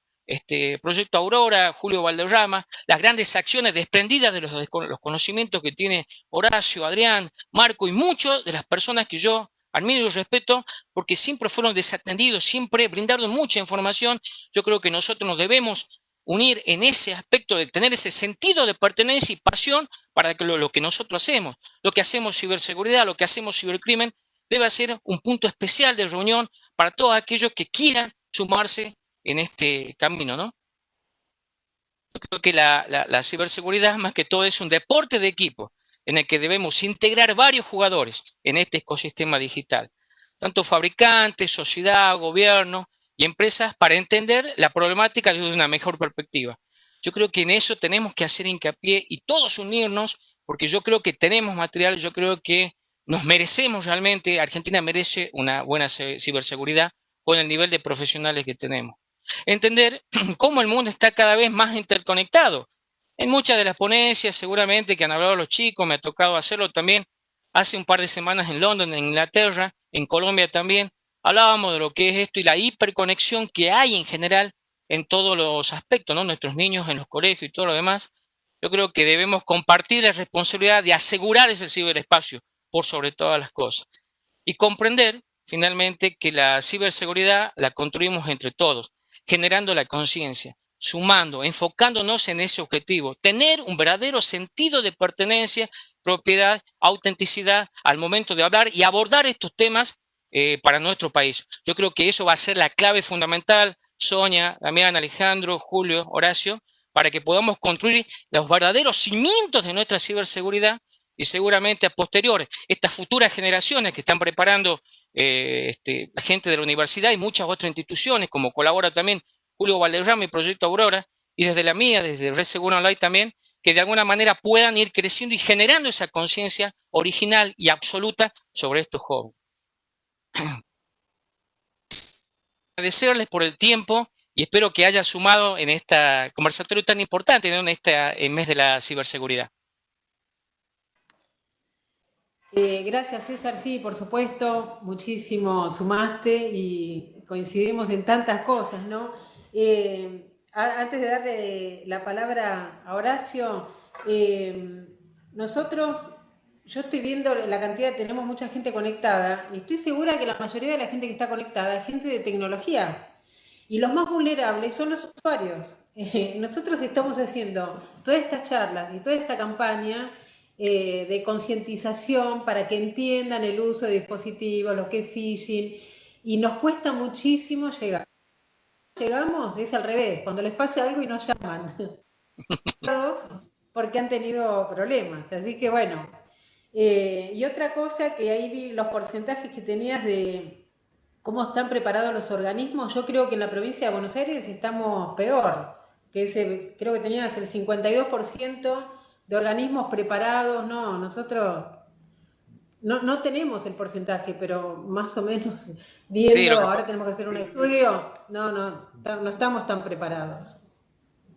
Proyecto Aurora, Julio Valderrama, las grandes acciones desprendidas de los conocimientos que tiene Horacio, Adrián, Marco y muchas de las personas que yo admiro y respeto, porque siempre fueron desatendidos, siempre brindaron mucha información. Yo creo que nosotros nos debemos unir en ese aspecto de tener ese sentido de pertenencia y pasión para que lo que nosotros hacemos, lo que hacemos ciberseguridad, lo que hacemos cibercrimen, debe ser un punto especial de reunión para todos aquellos que quieran sumarse en este camino, ¿no? Yo creo que la ciberseguridad más que todo es un deporte de equipo en el que debemos integrar varios jugadores en este ecosistema digital, tanto fabricantes, sociedad, gobierno y empresas para entender la problemática desde una mejor perspectiva. Yo creo que en eso tenemos que hacer hincapié y todos unirnos, porque yo creo que tenemos material, yo creo que nos merecemos realmente, Argentina merece una buena ciberseguridad con el nivel de profesionales que tenemos. Entender cómo el mundo está cada vez más interconectado. En muchas de las ponencias, seguramente que han hablado los chicos, me ha tocado hacerlo también hace un par de semanas en London, en Inglaterra, en Colombia también, hablábamos de lo que es esto y la hiperconexión que hay en general en todos los aspectos, ¿no? Nuestros niños en los colegios y todo lo demás. Yo creo que debemos compartir la responsabilidad de asegurar ese ciberespacio por sobre todas las cosas y comprender finalmente que la ciberseguridad la construimos entre todos, generando la conciencia, sumando, enfocándonos en ese objetivo, tener un verdadero sentido de pertenencia, propiedad, autenticidad al momento de hablar y abordar estos temas para nuestro país. Yo creo que eso va a ser la clave fundamental, Sonia, Damián, Alejandro, Julio, Horacio, para que podamos construir los verdaderos cimientos de nuestra ciberseguridad y seguramente a posteriores, estas futuras generaciones que están preparando la gente de la universidad y muchas otras instituciones, como colabora también Julio Valderrama y Proyecto Aurora, y desde la mía, desde Red Segura Online también, que de alguna manera puedan ir creciendo y generando esa conciencia original y absoluta sobre estos jóvenes. Agradecerles por el tiempo y espero que haya sumado en este conversatorio tan importante, ¿no? En este mes de la ciberseguridad.
Gracias, César. Sí, por supuesto, muchísimo sumaste y coincidimos en tantas cosas, ¿no? Antes de darle la palabra a Horacio, yo estoy viendo la cantidad, tenemos mucha gente conectada y estoy segura que la mayoría de la gente que está conectada es gente de tecnología y los más vulnerables son los usuarios. Nosotros estamos haciendo todas estas charlas y toda esta campaña de concientización para que entiendan el uso de dispositivos, lo que es phishing, y nos cuesta muchísimo llegar. Llegamos, es al revés, cuando les pasa algo y nos llaman, porque han tenido problemas. Así que bueno, y otra cosa que ahí vi los porcentajes que tenías de cómo están preparados los organismos, yo creo que en la provincia de Buenos Aires estamos peor, creo que tenías el 52% de organismos preparados, no, nosotros no tenemos el porcentaje, pero más o menos viendo,
Sí,
ahora tenemos que hacer un estudio, no estamos tan preparados.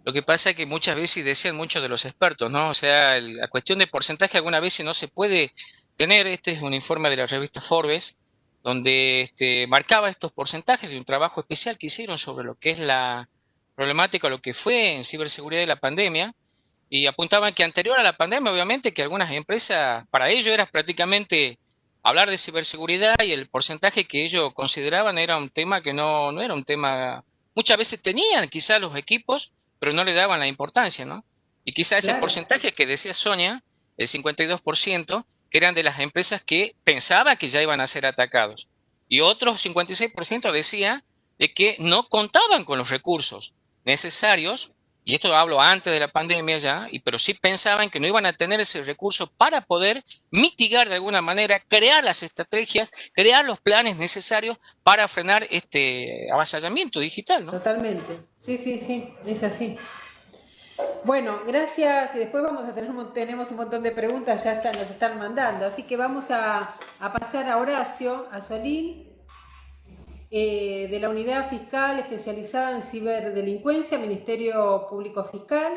lo que pasa es que muchas veces, y decían muchos de los expertos, ¿no? O sea, la cuestión de porcentaje algunas veces no se puede tener. Este es un informe de la revista Forbes, donde marcaba estos porcentajes de un trabajo especial que hicieron sobre lo que es la problemática, lo que fue en ciberseguridad de la pandemia, y apuntaban que anterior a la pandemia, obviamente, que algunas empresas, para ello era prácticamente hablar de ciberseguridad y el porcentaje que ellos consideraban era un tema que no era un tema, muchas veces tenían quizás los equipos, pero no le daban la importancia, ¿no? Y quizás ese
Claro,
porcentaje que decía Sonia, el 52%, que eran de las empresas que pensaba que ya iban a ser atacados. Y otros 56% decía de que no contaban con los recursos necesarios, y esto hablo antes de la pandemia ya, pero sí pensaban que no iban a tener ese recurso para poder mitigar de alguna manera, crear las estrategias, crear los planes necesarios para frenar este avasallamiento digital, ¿no?
totalmente. Sí, sí, sí, es así. Bueno, gracias. Y después vamos a tenemos un montón de preguntas, nos están mandando. Así que vamos a pasar a Horacio, a Solín, de la Unidad Fiscal Especializada en Ciberdelincuencia, Ministerio Público Fiscal.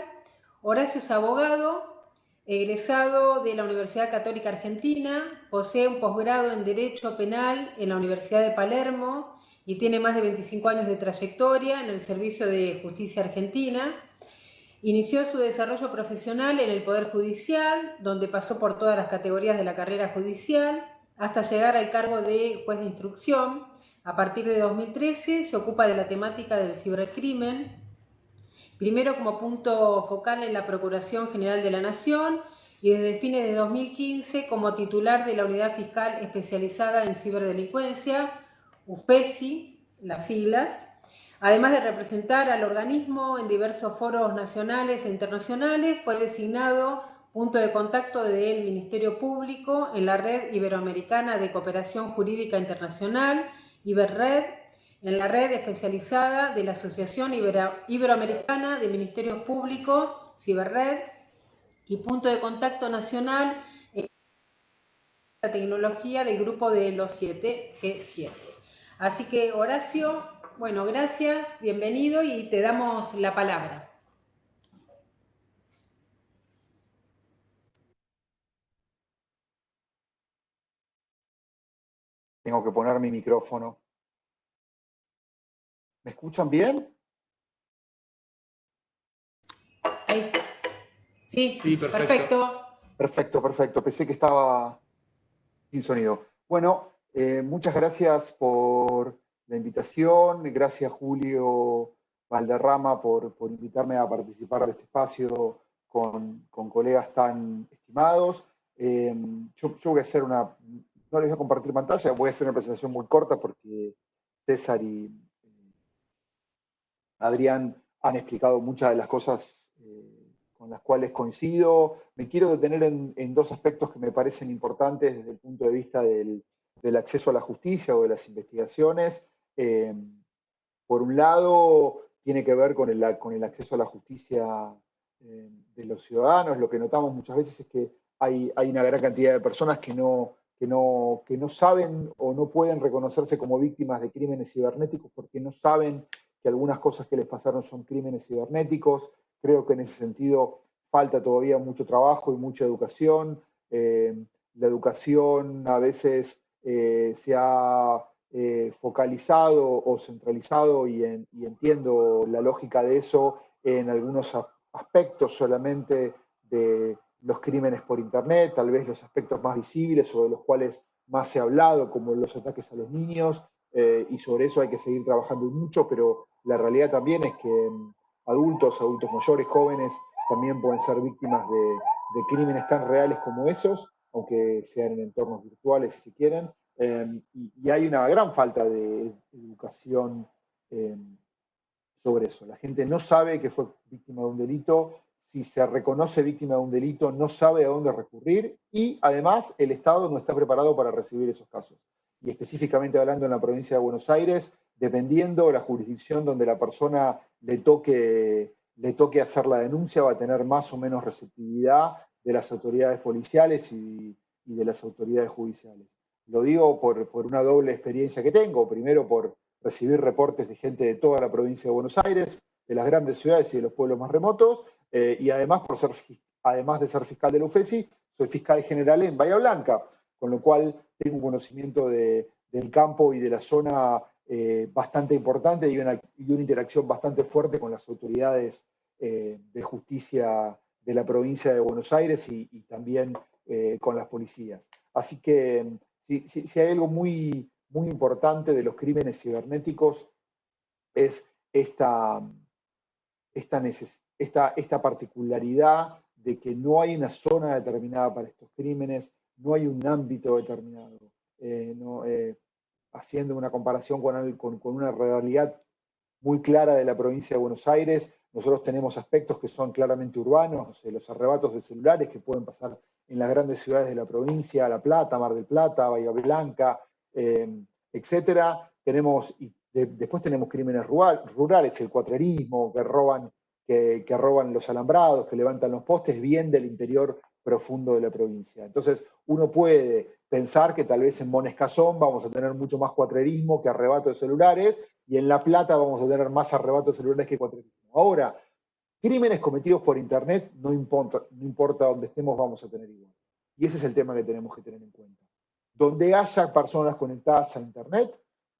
Horacio es abogado, egresado de la Universidad Católica Argentina, posee un posgrado en Derecho Penal en la Universidad de Palermo y tiene más de 25 años de trayectoria en el Servicio de Justicia Argentina. Inició su desarrollo profesional en el Poder Judicial, donde pasó por todas las categorías de la carrera judicial, hasta llegar al cargo de juez de instrucción. A partir de 2013 se ocupa de la temática del cibercrimen, primero como punto focal en la Procuración General de la Nación y desde fines de 2015 como titular de la Unidad Fiscal Especializada en Ciberdelincuencia, UFESI, las siglas. Además de representar al organismo en diversos foros nacionales e internacionales, fue designado punto de contacto del Ministerio Público en la Red Iberoamericana de Cooperación Jurídica Internacional, IBERRED, en la red especializada de la Asociación Iberoamericana de Ministerios Públicos, Ciberred, y punto de contacto nacional en la tecnología del grupo de los 7, G7. Así que, Horacio, bueno, gracias, bienvenido y te damos la palabra.
Tengo que poner mi micrófono. ¿Me escuchan bien?
Ahí está. Sí,
perfecto.
Perfecto. Pensé que estaba sin sonido. Bueno, muchas gracias por la invitación. Gracias, Julio Valderrama, por invitarme a participar de este espacio con colegas tan estimados. Yo voy a hacer no les voy a compartir pantalla, voy a hacer una presentación muy corta porque César y Adrián han explicado muchas de las cosas con las cuales coincido. Me quiero detener en dos aspectos que me parecen importantes desde el punto de vista del acceso a la justicia o de las investigaciones. Por un lado, tiene que ver con el acceso a la justicia de los ciudadanos. Lo que notamos muchas veces es que hay una gran cantidad de personas que no saben o no pueden reconocerse como víctimas de crímenes cibernéticos porque no saben que algunas cosas que les pasaron son crímenes cibernéticos. Creo que en ese sentido falta todavía mucho trabajo y mucha educación. La educación a veces se ha focalizado o centralizado, y entiendo la lógica de eso, en algunos aspectos solamente de los crímenes por Internet, tal vez los aspectos más visibles o de los cuales más se ha hablado, como los ataques a los niños, y sobre eso hay que seguir trabajando mucho, pero la realidad también es que adultos mayores, jóvenes, también pueden ser víctimas de crímenes tan reales como esos, aunque sean en entornos virtuales si se quieren. Y hay una gran falta de educación sobre eso. La gente no sabe que fue víctima de un delito. Si se reconoce víctima de un delito, no sabe a dónde recurrir, y además el Estado no está preparado para recibir esos casos. Y específicamente hablando en la provincia de Buenos Aires, dependiendo de la jurisdicción donde la persona le toque hacer la denuncia, va a tener más o menos receptividad de las autoridades policiales y de las autoridades judiciales. Lo digo por una doble experiencia que tengo. Primero, por recibir reportes de gente de toda la provincia de Buenos Aires, de las grandes ciudades y de los pueblos más remotos, y además, además de ser fiscal de la UFESI, soy fiscal general en Bahía Blanca, con lo cual tengo un conocimiento del campo y de la zona bastante importante, y una interacción bastante fuerte con las autoridades de justicia de la provincia de Buenos Aires y también con las policías. Así que si hay algo muy importante de los crímenes cibernéticos, es esta particularidad de que no hay una zona determinada para estos crímenes, no hay un ámbito determinado. Haciendo una comparación con una realidad muy clara de la provincia de Buenos Aires, nosotros tenemos aspectos que son claramente urbanos, no sé, los arrebatos de celulares que pueden pasar en las grandes ciudades de la provincia, La Plata, Mar del Plata, Bahía Blanca, etcétera. Después tenemos crímenes rurales, el cuatrerismo, que roban los alambrados, que levantan los postes, bien del interior profundo de la provincia. Entonces, uno puede pensar que tal vez en Monescazón vamos a tener mucho más cuatrerismo que arrebato de celulares, y en La Plata vamos a tener más arrebatos de celulares que cuatrerismo. Ahora, crímenes cometidos por Internet, no importa dónde estemos, vamos a tener igual. Y ese es el tema que tenemos que tener en cuenta. Donde haya personas conectadas a Internet,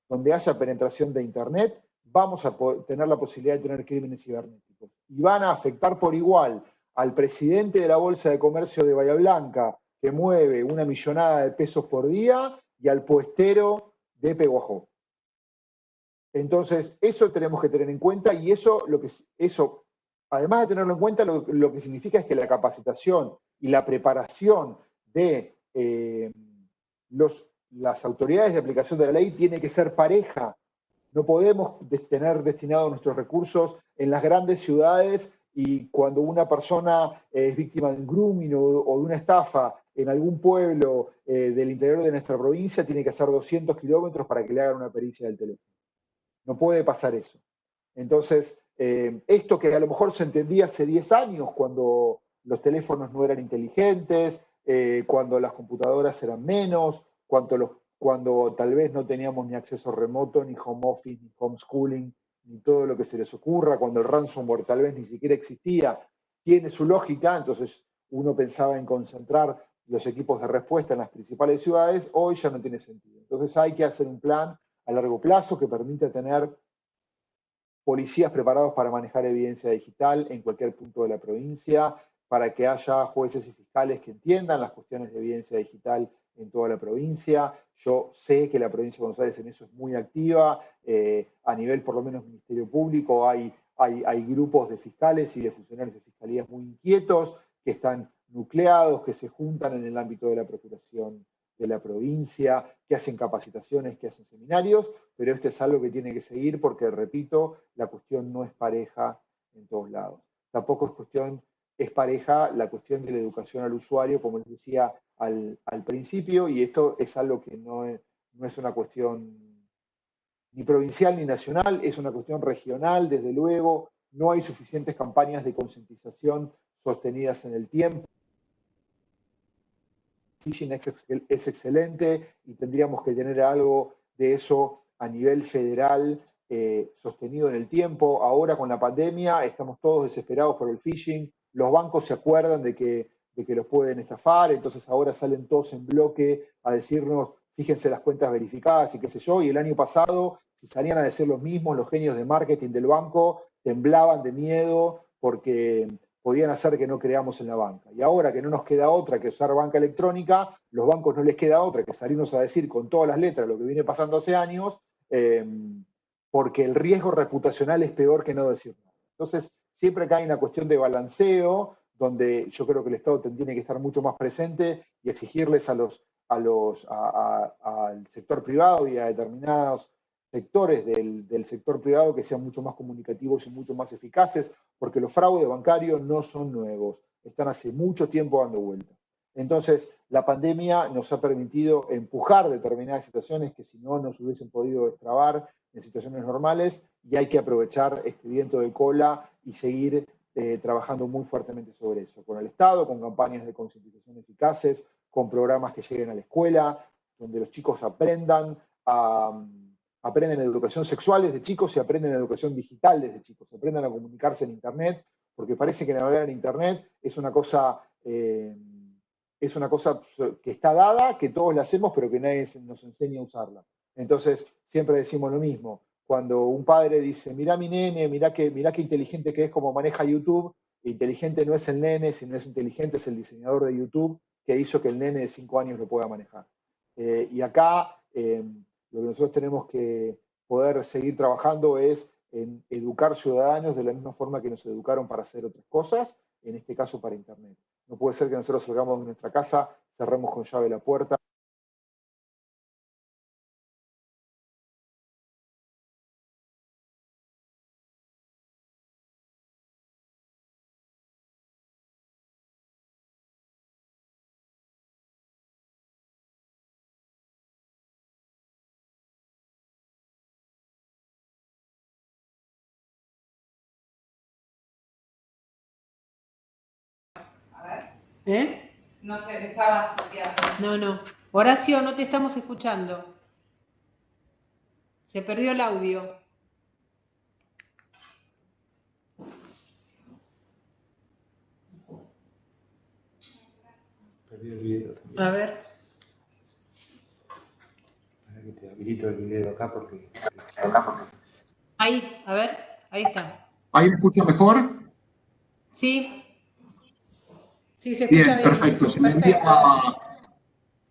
donde haya penetración de Internet, vamos a tener la posibilidad de tener crímenes cibernéticos. Y van a afectar por igual al presidente de la Bolsa de Comercio de Bahía Blanca, que mueve una millonada de pesos por día, y al puestero de Peguajó. Entonces, eso tenemos que tener en cuenta, y eso, además de tenerlo en cuenta, lo que significa es que la capacitación y la preparación de las autoridades de aplicación de la ley tiene que ser pareja. No podemos tener destinados nuestros recursos en las grandes ciudades, y cuando una persona es víctima de un grooming o de una estafa en algún pueblo del interior de nuestra provincia, tiene que hacer 200 kilómetros para que le hagan una pericia del teléfono. No puede pasar eso. Entonces, esto que a lo mejor se entendía hace 10 años, cuando los teléfonos no eran inteligentes, cuando las computadoras eran menos, cuando tal vez no teníamos ni acceso remoto, ni home office, ni homeschooling, ni todo lo que se les ocurra, cuando el ransomware tal vez ni siquiera existía, tiene su lógica. Entonces uno pensaba en concentrar los equipos de respuesta en las principales ciudades. Hoy ya no tiene sentido. Entonces hay que hacer un plan a largo plazo que permita tener policías preparados para manejar evidencia digital en cualquier punto de la provincia, para que haya jueces y fiscales que entiendan las cuestiones de evidencia digital en toda la provincia. Yo sé que la provincia de Buenos Aires en eso es muy activa. A nivel, por lo menos, Ministerio Público, hay grupos de fiscales y de funcionarios de fiscalías muy inquietos, que están nucleados, que se juntan en el ámbito de la Procuración de la provincia, que hacen capacitaciones, que hacen seminarios, pero esto es algo que tiene que seguir porque, repito, la cuestión no es pareja en todos lados. Tampoco es pareja la cuestión de la educación al usuario, como les decía al principio, y esto es algo que no es una cuestión ni provincial ni nacional, es una cuestión regional, desde luego. No hay suficientes campañas de concientización sostenidas en el tiempo. Phishing es excelente y tendríamos que tener algo de eso a nivel federal sostenido en el tiempo. Ahora con la pandemia estamos todos desesperados por el phishing. Los bancos se acuerdan de que los pueden estafar, entonces ahora salen todos en bloque a decirnos, fíjense las cuentas verificadas y qué sé yo. Y el año pasado, si salían a decir los mismos, los genios de marketing del banco temblaban de miedo porque podían hacer que no creamos en la banca. Y ahora que no nos queda otra que usar banca electrónica, los bancos no les queda otra que salirnos a decir con todas las letras lo que viene pasando hace años, porque el riesgo reputacional es peor que no decir nada. Entonces, siempre acá hay una cuestión de balanceo, donde yo creo que el Estado tiene que estar mucho más presente y exigirles al sector privado y a determinados sectores del sector privado que sean mucho más comunicativos y mucho más eficaces, porque los fraudes bancarios no son nuevos, están hace mucho tiempo dando vueltas. Entonces, la pandemia nos ha permitido empujar determinadas situaciones que si no nos hubiesen podido destrabar en situaciones normales, y hay que aprovechar este viento de cola y seguir trabajando muy fuertemente sobre eso, con el Estado, con campañas de concientización eficaces, con programas que lleguen a la escuela, donde los chicos aprenden educación sexual desde chicos y aprenden educación digital desde chicos, aprendan a comunicarse en Internet, porque parece que navegar en Internet es una cosa que está dada, que todos la hacemos, pero que nadie nos enseña a usarla. Entonces, siempre decimos lo mismo. Cuando un padre dice, mirá mi nene, mirá qué inteligente que es como maneja YouTube, inteligente no es el nene, sino es inteligente, es el diseñador de YouTube que hizo que el nene de 5 años lo pueda manejar. Y acá lo que nosotros tenemos que poder seguir trabajando es en educar ciudadanos de la misma forma que nos educaron para hacer otras cosas, en este caso para Internet. No puede ser que nosotros salgamos de nuestra casa, cerremos con llave la puerta.
No sé, estaba... No. Horacio, no te estamos escuchando. Se perdió el audio.
Perdí el video también.
A ver.
Para que te habilito el video acá porque...
Ahí, a ver, ahí está.
¿Ahí me escucha mejor?
Sí. Sí, se escucha bien.
Perfecto.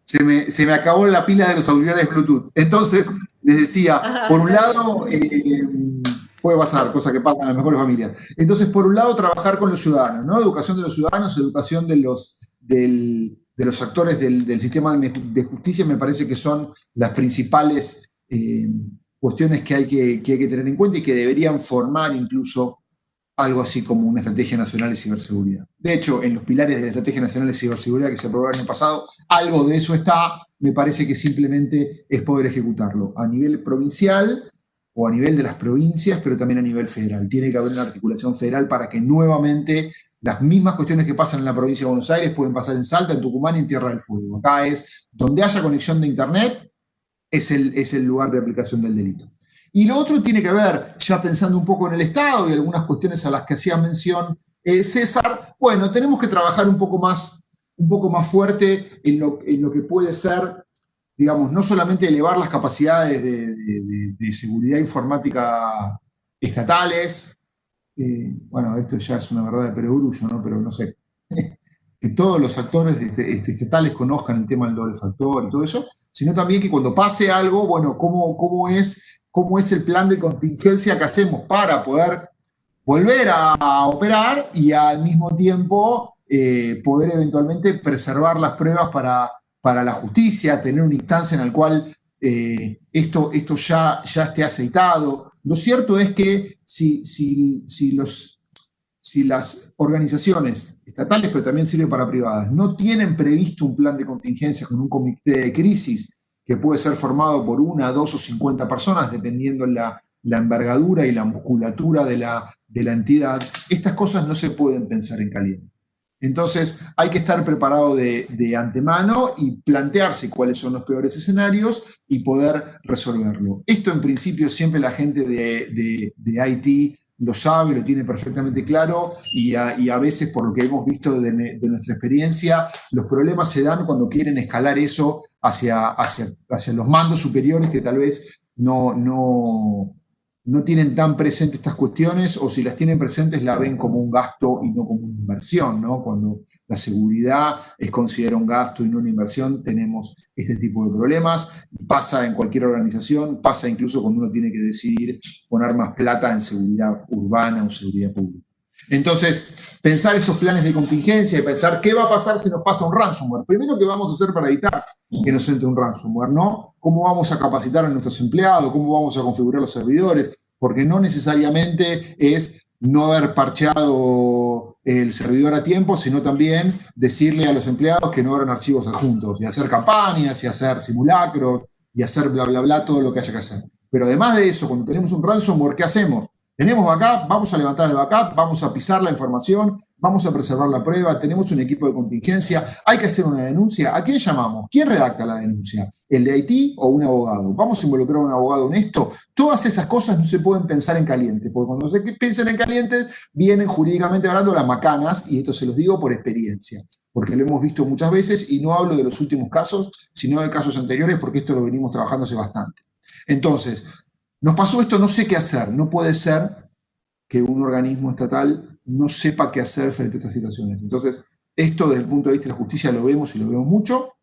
Se me acabó la pila de los auriculares Bluetooth. Entonces, les decía, por un lado, puede pasar, cosa que pasa en las mejores familias. Entonces, por un lado, trabajar con los ciudadanos, ¿no? Educación de los ciudadanos, educación de los actores del sistema de justicia, me parece que son las principales cuestiones que hay que tener en cuenta y que deberían formar incluso algo así como una estrategia nacional de ciberseguridad. De hecho, en los pilares de la estrategia nacional de ciberseguridad que se aprobó el año pasado, algo de eso está, me parece que simplemente es poder ejecutarlo a nivel provincial o a nivel de las provincias, pero también a nivel federal. Tiene que haber una articulación federal para que nuevamente las mismas cuestiones que pasan en la provincia de Buenos Aires pueden pasar en Salta, en Tucumán y en Tierra del Fuego. Acá es donde haya conexión de Internet, es el lugar de aplicación del delito. Y lo otro tiene que ver, ya pensando un poco en el Estado y algunas cuestiones a las que hacía mención César, bueno, tenemos que trabajar un poco más fuerte en lo que puede ser, digamos, no solamente elevar las capacidades de seguridad informática estatales, bueno, esto ya es una verdad de perogrullo, ¿no? Pero no sé, que todos los actores estatales conozcan el tema del doble factor y todo eso, sino también que cuando pase algo, bueno, cómo es el plan de contingencia que hacemos para poder volver a operar y al mismo tiempo poder eventualmente preservar las pruebas para la justicia, tener una instancia en la cual esto ya esté aceitado. Lo cierto es que si las organizaciones estatales, pero también sirve para privadas, no tienen previsto un plan de contingencia con un comité de crisis que puede ser formado por 1, 2 o 50 personas, dependiendo la envergadura y la musculatura de la entidad, estas cosas no se pueden pensar en caliente. Entonces hay que estar preparado de antemano y plantearse cuáles son los peores escenarios y poder resolverlo. Esto en principio siempre la gente de IT lo sabe, lo tiene perfectamente claro y a veces, por lo que hemos visto de nuestra experiencia, los problemas se dan cuando quieren escalar eso hacia los mandos superiores que tal vez no tienen tan presentes estas cuestiones, o si las tienen presentes la ven como un gasto y no como una inversión, ¿no? Cuando la seguridad es considerada un gasto y no una inversión, tenemos este tipo de problemas. Pasa en cualquier organización, pasa incluso cuando uno tiene que decidir poner más plata en seguridad urbana o seguridad pública. Entonces, pensar estos planes de contingencia y pensar qué va a pasar si nos pasa un ransomware. Primero, ¿qué vamos a hacer para evitar que nos entre un ransomware, ¿no? ¿Cómo vamos a capacitar a nuestros empleados? ¿Cómo vamos a configurar los servidores? Porque no necesariamente es no haber parcheado el servidor a tiempo, sino también decirle a los empleados que no abran archivos adjuntos, y hacer campañas, y hacer simulacros, y hacer bla, bla, bla, todo lo que haya que hacer. Pero además de eso, cuando tenemos un ransomware, ¿qué hacemos? Tenemos backup, vamos a levantar el backup, vamos a pisar la información, vamos a preservar la prueba, tenemos un equipo de contingencia, hay que hacer una denuncia. ¿A quién llamamos? ¿Quién redacta la denuncia? ¿El de IT o un abogado? ¿Vamos a involucrar a un abogado en esto? Todas esas cosas no se pueden pensar en caliente, porque cuando se piensan en caliente, vienen jurídicamente hablando las macanas, y esto se los digo por experiencia, porque lo hemos visto muchas veces, y no hablo de los últimos casos, sino de casos anteriores, porque esto lo venimos trabajando hace bastante. Entonces, nos pasó esto, no sé qué hacer. No puede ser que un organismo estatal no sepa qué hacer frente a estas situaciones. Entonces, esto desde el punto de vista de la justicia lo vemos y lo vemos mucho.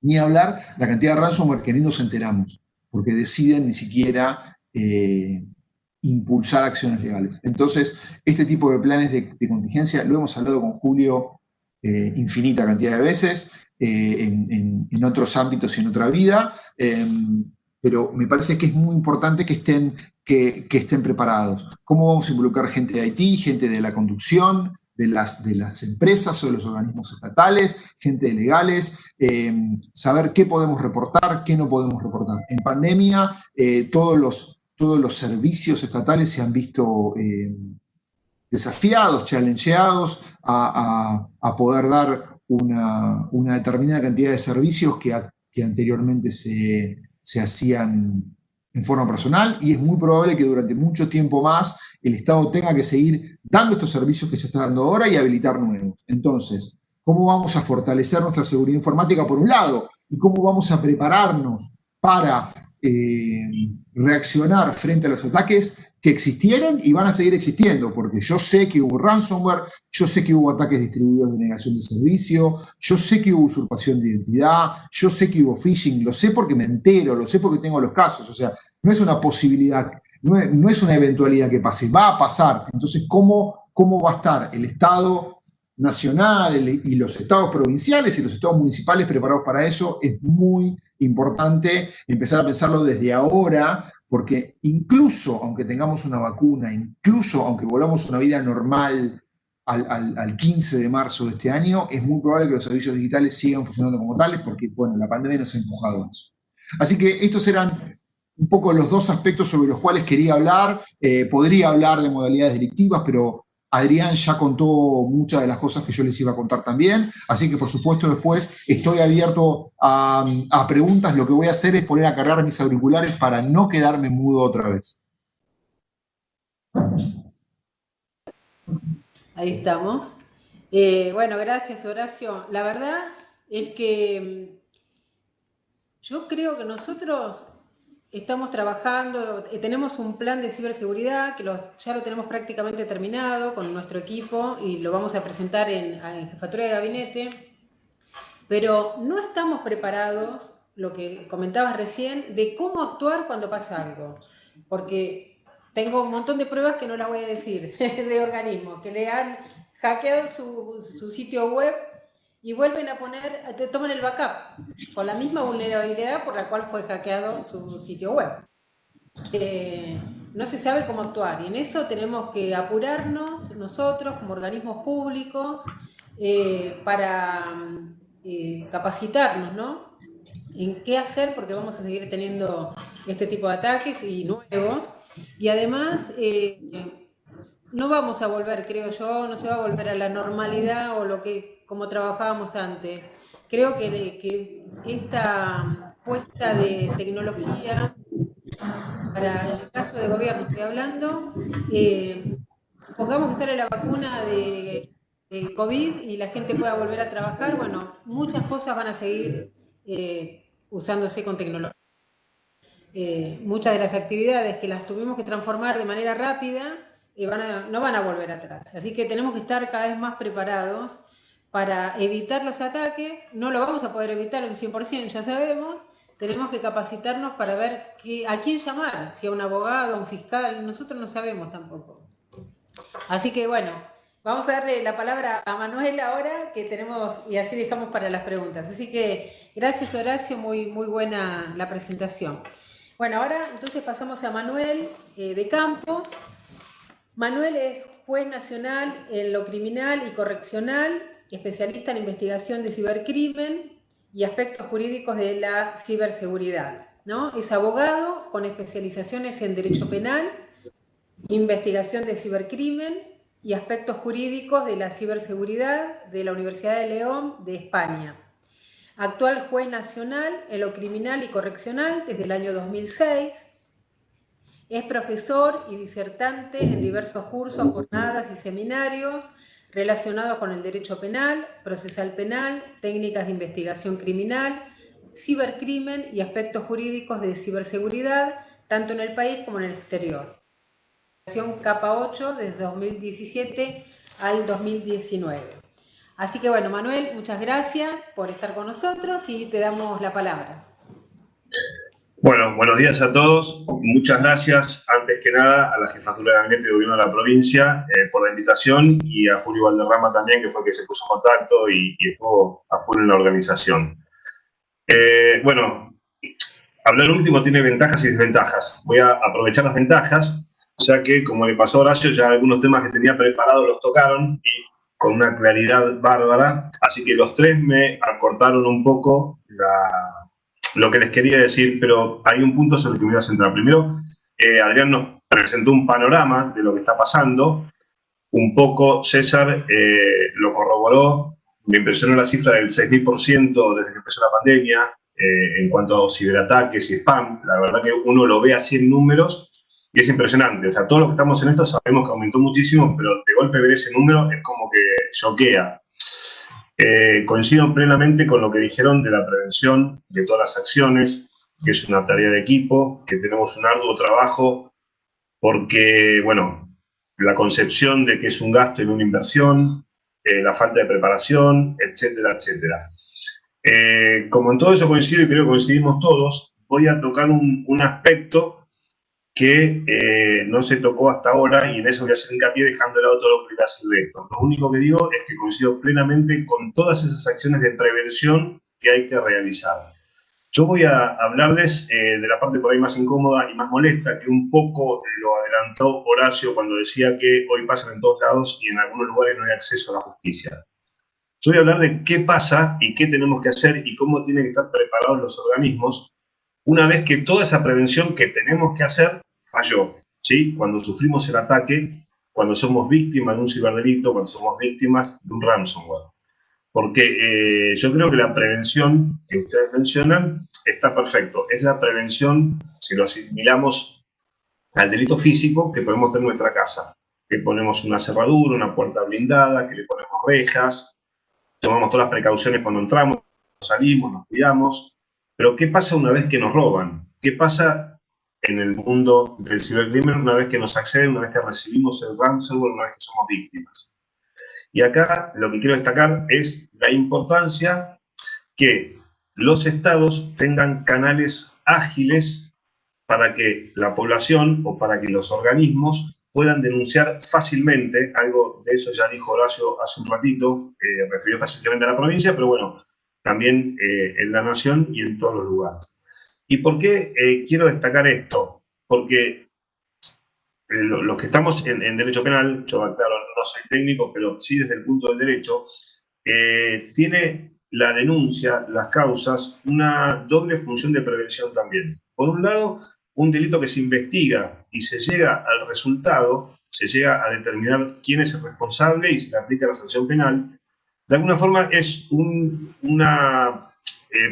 Ni hablar la cantidad de ransomware que ni nos enteramos, porque deciden ni siquiera impulsar acciones legales. Entonces, este tipo de planes de contingencia lo hemos hablado con Julio infinita cantidad de veces, en otros ámbitos y en otra vida, pero me parece que es muy importante que estén preparados. ¿Cómo vamos a involucrar gente de IT, gente de la conducción, de las empresas o de los organismos estatales, gente de legales, saber qué podemos reportar, qué no podemos reportar? En pandemia, todos los servicios estatales se han visto desafiados, challengeados a poder dar una determinada cantidad de servicios que anteriormente se hacían en forma personal, y es muy probable que durante mucho tiempo más el Estado tenga que seguir dando estos servicios que se está dando ahora y habilitar nuevos. Entonces, ¿cómo vamos a fortalecer nuestra seguridad informática por un lado? ¿Y cómo vamos a prepararnos para reaccionar frente a los ataques que existieron y van a seguir existiendo? Porque yo sé que hubo ransomware, yo sé que hubo ataques distribuidos de negación de servicio, yo sé que hubo usurpación de identidad, yo sé que hubo phishing, lo sé porque me entero, lo sé porque tengo los casos. O sea, no es una posibilidad, no es una eventualidad que pase, va a pasar. Entonces, ¿cómo va a estar el Estado nacional y los estados provinciales y los estados municipales preparados para eso? Es muy importante empezar a pensarlo desde ahora, porque incluso aunque tengamos una vacuna, incluso aunque volvamos a una vida normal al 15 de marzo de este año, es muy probable que los servicios digitales sigan funcionando como tales, porque, bueno, la pandemia nos ha empujado a eso. Así que estos eran un poco los dos aspectos sobre los cuales quería hablar. Podría hablar de modalidades delictivas, pero Adrián ya contó muchas de las cosas que yo les iba a contar también, así que por supuesto después estoy abierto a preguntas. Lo que voy a hacer es poner a cargar mis auriculares para no quedarme mudo otra vez.
Ahí estamos. Bueno, gracias, Horacio. La verdad es que yo creo que nosotros estamos trabajando, tenemos un plan de ciberseguridad que ya lo tenemos prácticamente terminado con nuestro equipo y lo vamos a presentar en Jefatura de Gabinete, pero no estamos preparados, lo que comentabas recién, de cómo actuar cuando pasa algo. Porque tengo un montón de pruebas que no las voy a decir, de organismos, que le han hackeado su sitio web y vuelven a toman el backup con la misma vulnerabilidad por la cual fue hackeado su sitio web. No se sabe cómo actuar y en eso tenemos que apurarnos nosotros como organismos públicos para capacitarnos, ¿no? En qué hacer, porque vamos a seguir teniendo este tipo de ataques y nuevos, y además no vamos a volver, creo yo, no se va a volver a la normalidad o como trabajábamos antes. Creo que esta puesta de tecnología, para el caso de gobierno estoy hablando, pongamos que sale la vacuna del COVID y la gente pueda volver a trabajar, bueno, muchas cosas van a seguir usándose con tecnología. Muchas de las actividades que las tuvimos que transformar de manera rápida no van a volver atrás. Así que tenemos que estar cada vez más preparados para evitar los ataques. No lo vamos a poder evitar un 100%, ya sabemos. Tenemos que capacitarnos para ver a quién llamar, si a un abogado, a un fiscal, nosotros no sabemos tampoco. Así que bueno, vamos a darle la palabra a Manuel ahora, que tenemos, y así dejamos para las preguntas. Así que gracias, Horacio, muy, muy buena la presentación. Bueno, ahora entonces pasamos a Manuel de Campos. Manuel es juez nacional en lo criminal y correccional, especialista en investigación de cibercrimen y aspectos jurídicos de la ciberseguridad, ¿no? Es abogado con especializaciones en derecho penal, investigación de cibercrimen y aspectos jurídicos de la ciberseguridad de la Universidad de León de España. Actual juez nacional en lo criminal y correccional desde el año 2006. Es profesor y disertante en diversos cursos, jornadas y seminarios relacionados con el derecho penal, procesal penal, técnicas de investigación criminal, cibercrimen y aspectos jurídicos de ciberseguridad, tanto en el país como en el exterior. Capa 8 desde 2017 al 2019. Así que bueno, Manuel, muchas gracias por estar con nosotros y te damos la palabra.
Bueno, buenos días a todos. Muchas gracias, antes que nada, a la Jefatura de Gabinete de Gobierno de la provincia por la invitación y a Julio Valderrama también, que fue el que se puso en contacto y estuvo a full en la organización. Bueno, hablar último tiene ventajas y desventajas. Voy a aprovechar las ventajas, ya que, como le pasó a Horacio, ya algunos temas que tenía preparados los tocaron y con una claridad bárbara. Así que los tres me acortaron un poco lo que les quería decir, pero hay un punto sobre el que me voy a centrar. Primero, Adrián nos presentó un panorama de lo que está pasando. Un poco César lo corroboró. Me impresionó la cifra del 6.000% desde que empezó la pandemia en cuanto a ciberataques y spam. La verdad que uno lo ve así en números y es impresionante. O sea, todos los que estamos en esto sabemos que aumentó muchísimo, pero de golpe ver ese número es como que choquea. Coincido plenamente con lo que dijeron de la prevención de todas las acciones, que es una tarea de equipo, que tenemos un arduo trabajo, porque, bueno, la concepción de que es un gasto y no una inversión, la falta de preparación, etcétera, etcétera. Como en todo eso coincido y creo que coincidimos todos, voy a tocar un aspecto que no se tocó hasta ahora y en eso voy a hacer hincapié dejando de lado todo lo que está haciendo esto. Lo único que digo es que coincido plenamente con todas esas acciones de prevención que hay que realizar. Yo voy a hablarles de la parte por ahí más incómoda y más molesta, que un poco lo adelantó Horacio cuando decía que hoy pasan en todos lados y en algunos lugares no hay acceso a la justicia. Yo voy a hablar de qué pasa y qué tenemos que hacer y cómo tienen que estar preparados los organismos una vez que toda esa prevención que tenemos que hacer falló, ¿sí? Cuando sufrimos el ataque, cuando somos víctimas de un ciberdelito, cuando somos víctimas de un ransomware. Porque yo creo que la prevención que ustedes mencionan está perfecto. Es la prevención, si lo asimilamos al delito físico, que podemos tener en nuestra casa. Que ponemos una cerradura, una puerta blindada, que le ponemos rejas, tomamos todas las precauciones cuando entramos, salimos, nos cuidamos. Pero ¿qué pasa una vez que nos roban? ¿Qué pasa en el mundo del cibercrimen una vez que nos acceden, una vez que recibimos el ransomware, una vez que somos víctimas? Y acá lo que quiero destacar es la importancia que los estados tengan canales ágiles para que la población o para que los organismos puedan denunciar fácilmente. Algo de eso ya dijo Horacio hace un ratito, referido específicamente a la provincia, pero bueno, también en la nación y en todos los lugares. ¿Y por qué quiero destacar esto? Porque los que estamos en derecho penal, yo claro, no soy técnico, pero sí desde el punto del derecho, tiene la denuncia, las causas, una doble función de prevención también. Por un lado, un delito que se investiga y se llega al resultado, se llega a determinar quién es el responsable y se le aplica la sanción penal. De alguna forma es una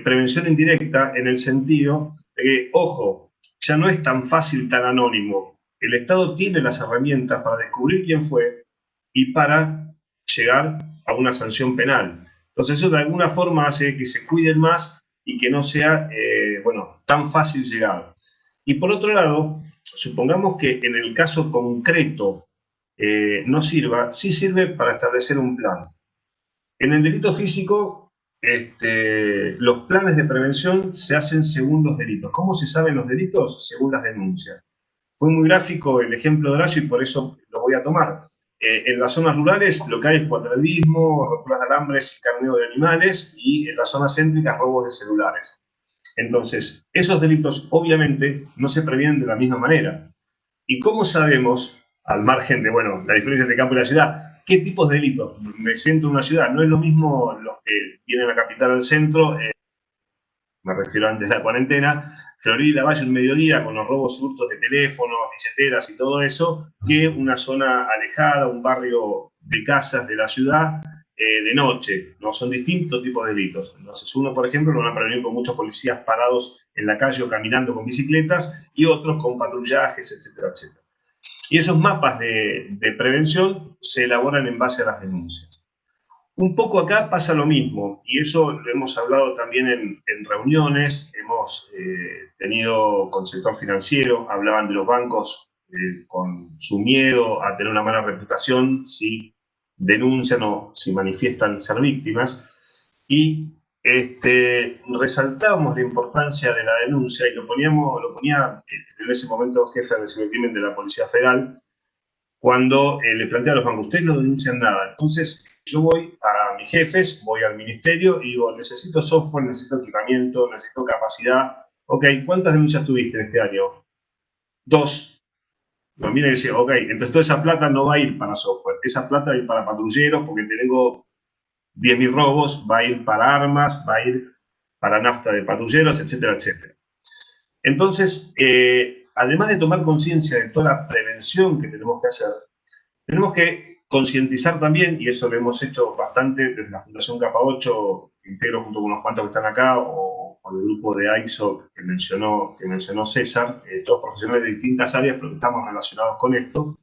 prevención indirecta en el sentido de que, ojo, ya no es tan fácil, tan anónimo. El Estado tiene las herramientas para descubrir quién fue y para llegar a una sanción penal. Entonces eso de alguna forma hace que se cuiden más y que no sea tan fácil llegar. Y por otro lado, supongamos que en el caso concreto no sirva, sí sirve para establecer un plan. En el delito físico, los planes de prevención se hacen según los delitos. ¿Cómo se saben los delitos? Según las denuncias. Fue muy gráfico el ejemplo de Horacio y por eso lo voy a tomar. En las zonas rurales lo que hay es cuatraldismo, roturas de alambres y carneo de animales, y en las zonas céntricas robos de celulares. Entonces, esos delitos obviamente no se previenen de la misma manera. ¿Y cómo sabemos, al margen de la diferencia entre el campo y la ciudad, qué tipos de delitos? Me siento en una ciudad, no es lo mismo los que vienen a la capital del centro, me refiero antes de la cuarentena, Florida, Valle, un mediodía con los robos y hurtos de teléfonos, billeteras y todo eso, que una zona alejada, un barrio de casas de la ciudad, de noche, ¿no? Son distintos tipos de delitos. Entonces, uno, por ejemplo, lo van a prevenir con muchos policías parados en la calle o caminando con bicicletas, y otros con patrullajes, etcétera, etcétera. Y esos mapas de prevención se elaboran en base a las denuncias. Un poco acá pasa lo mismo, y eso lo hemos hablado también en reuniones, hemos tenido con el sector financiero, hablaban de los bancos con su miedo a tener una mala reputación si denuncian o si manifiestan ser víctimas, y resaltábamos la importancia de la denuncia, y lo ponía en ese momento jefe de cibercrimen de la Policía Federal, cuando le plantea a los bancos, ustedes no denuncian nada. Entonces yo voy a mis jefes, voy al ministerio y digo, necesito software, necesito equipamiento, necesito capacidad. Ok, ¿cuántas denuncias tuviste en este año? 2. Lo mira y dice, ok, entonces toda esa plata no va a ir para software, esa plata va a ir para patrulleros porque tengo 10.000 robos, va a ir para armas, va a ir para nafta de patrulleros, etcétera, etcétera. Entonces, además de tomar conciencia de toda la prevención que tenemos que hacer, tenemos que concientizar también, y eso lo hemos hecho bastante desde la Fundación Capa 8, que integro junto con unos cuantos que están acá, o con el grupo de ISOC que mencionó César, todos profesionales de distintas áreas, pero que estamos relacionados con esto.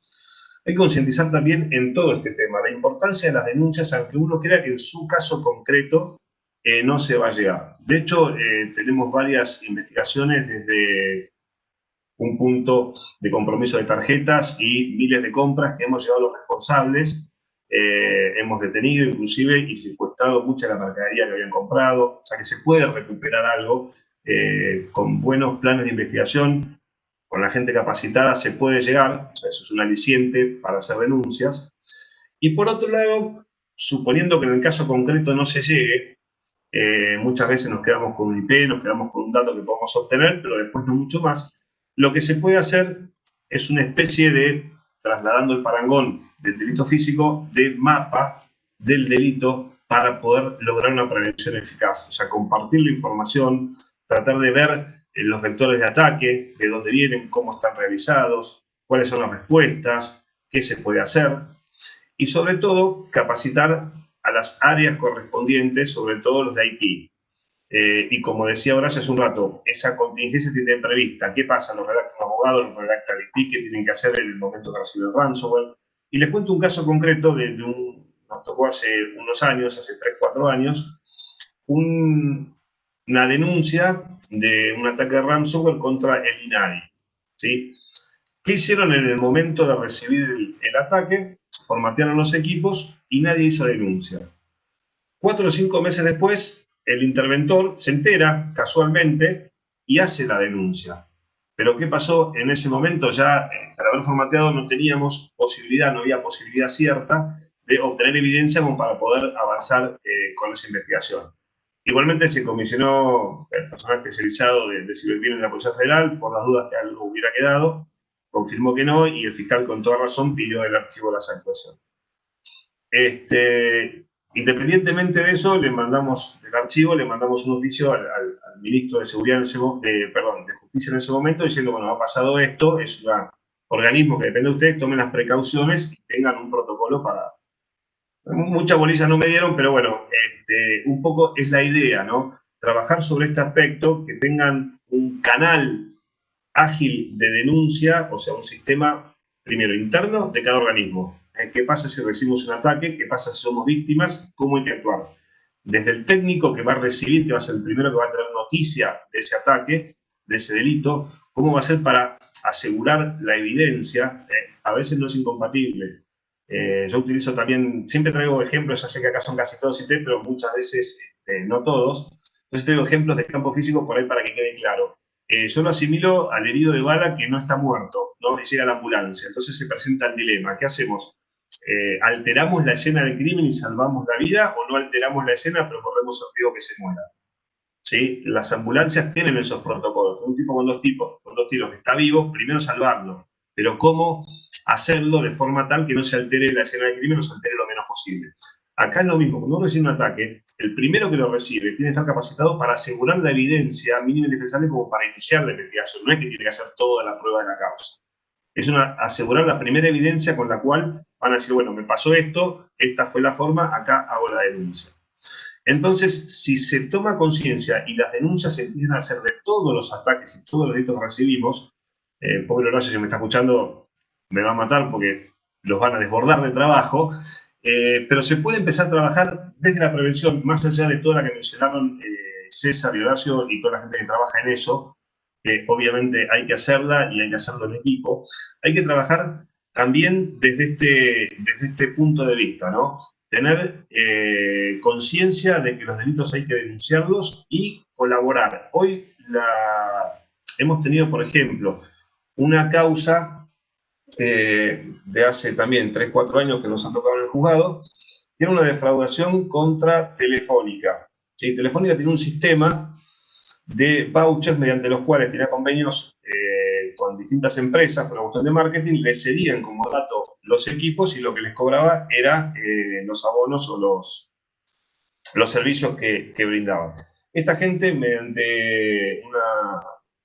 Hay que concientizar también en todo este tema, la importancia de las denuncias, aunque uno crea que en su caso concreto no se va a llegar. De hecho, tenemos varias investigaciones desde un punto de compromiso de tarjetas y miles de compras que hemos llevado a los responsables, hemos detenido inclusive y secuestrado mucha de la mercadería que habían comprado, o sea que se puede recuperar algo con buenos planes de investigación, con la gente capacitada se puede llegar, o sea, eso es un aliciente para hacer denuncias. Y por otro lado, suponiendo que en el caso concreto no se llegue, muchas veces nos quedamos con un IP, nos quedamos con un dato que podemos obtener, pero después no mucho más. Lo que se puede hacer es una especie de, trasladando el parangón del delito físico, de mapa del delito para poder lograr una prevención eficaz. O sea, compartir la información, tratar de ver los vectores de ataque, de dónde vienen, cómo están realizados, cuáles son las respuestas, qué se puede hacer, y sobre todo capacitar a las áreas correspondientes, sobre todo los de IT. Y como decía Horacio hace un rato, esa contingencia tiene prevista. ¿Qué pasa? Los redacta un abogado, los redacta el IT, ¿qué tienen que hacer en el momento que recibe el ransomware? Y les cuento un caso concreto nos tocó hace unos años, hace 3, 4 años, una denuncia de un ataque de ransomware contra el INADI, ¿sí? ¿Qué hicieron en el momento de recibir el ataque? Formatearon los equipos y nadie hizo denuncia. 4 o 5 meses después, el interventor se entera casualmente y hace la denuncia. Pero ¿qué pasó en ese momento? Ya, al haber formateado, no teníamos posibilidad, no había posibilidad cierta de obtener evidencia como para poder avanzar con esa investigación. Igualmente se comisionó el personal especializado de cibercrimen de la Policía Federal por las dudas que algo hubiera quedado, confirmó que no, y el fiscal con toda razón pidió el archivo de las actuaciones. Independientemente de eso, le mandamos el archivo, le mandamos un oficio al ministro de Seguridad de Justicia en ese momento, diciendo, bueno, ha pasado esto, es un organismo que depende de ustedes, tomen las precauciones y tengan un protocolo para... Mucha bolilla no me dieron, pero bueno, un poco es la idea, ¿no? Trabajar sobre este aspecto, que tengan un canal ágil de denuncia, o sea, un sistema, primero, interno de cada organismo. ¿Qué pasa si recibimos un ataque? ¿Qué pasa si somos víctimas? ¿Cómo hay que actuar? Desde el técnico que va a recibir, que va a ser el primero que va a tener noticia de ese ataque, de ese delito, ¿cómo va a ser para asegurar la evidencia? A veces no es incompatible. Yo utilizo también, siempre traigo ejemplos, ya sé que acá son casi todos IT, pero muchas veces no todos. Entonces traigo ejemplos de campo físico por ahí para que quede claro. Yo lo asimilo al herido de bala que no está muerto, ¿no? Y llega la ambulancia. Entonces se presenta el dilema. ¿Qué hacemos? ¿Alteramos la escena del crimen y salvamos la vida o no alteramos la escena pero corremos el riesgo que se muera? ¿Sí? Las ambulancias tienen esos protocolos. Un tipo con dos tiros que está vivo, primero salvarlo. Pero ¿cómo hacerlo de forma tal que no se altere la escena del crimen o se altere lo menos posible? Acá es lo mismo. Cuando uno recibe un ataque, el primero que lo recibe tiene que estar capacitado para asegurar la evidencia mínima y indispensable como para iniciar la investigación. No es que tiene que hacer toda la prueba de la causa. Es asegurar la primera evidencia con la cual van a decir, bueno, me pasó esto, esta fue la forma, acá hago la denuncia. Entonces, si se toma conciencia y las denuncias se empiezan a hacer de todos los ataques y todos los delitos que recibimos, pobre Horacio, si me está escuchando, me va a matar porque los van a desbordar de trabajo, pero se puede empezar a trabajar desde la prevención, más allá de toda la que mencionaron César y Horacio y toda la gente que trabaja en eso, que obviamente hay que hacerla y hay que hacerlo en equipo. Hay que trabajar también desde este punto de vista, ¿no? Tener conciencia de que los delitos hay que denunciarlos y colaborar. Hoy hemos tenido, por ejemplo, una causa de hace también 3, 4 años que nos han tocado en el juzgado, que era una defraudación contra Telefónica. ¿Sí? Telefónica tiene un sistema de vouchers mediante los cuales tenía convenios con distintas empresas por la cuestión de marketing, les cedían como dato los equipos y lo que les cobraba era los abonos o los servicios que brindaban. Esta gente, mediante una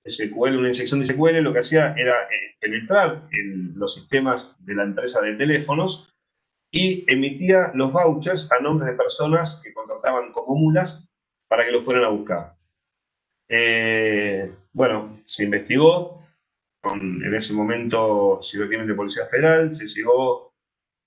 SQL, una inyección de SQL, lo que hacía era penetrar en los sistemas de la empresa de teléfonos y emitía los vouchers a nombres de personas que contrataban como mulas para que lo fueran a buscar. Bueno, se investigó en ese momento cibercrimen de Policía Federal, se llegó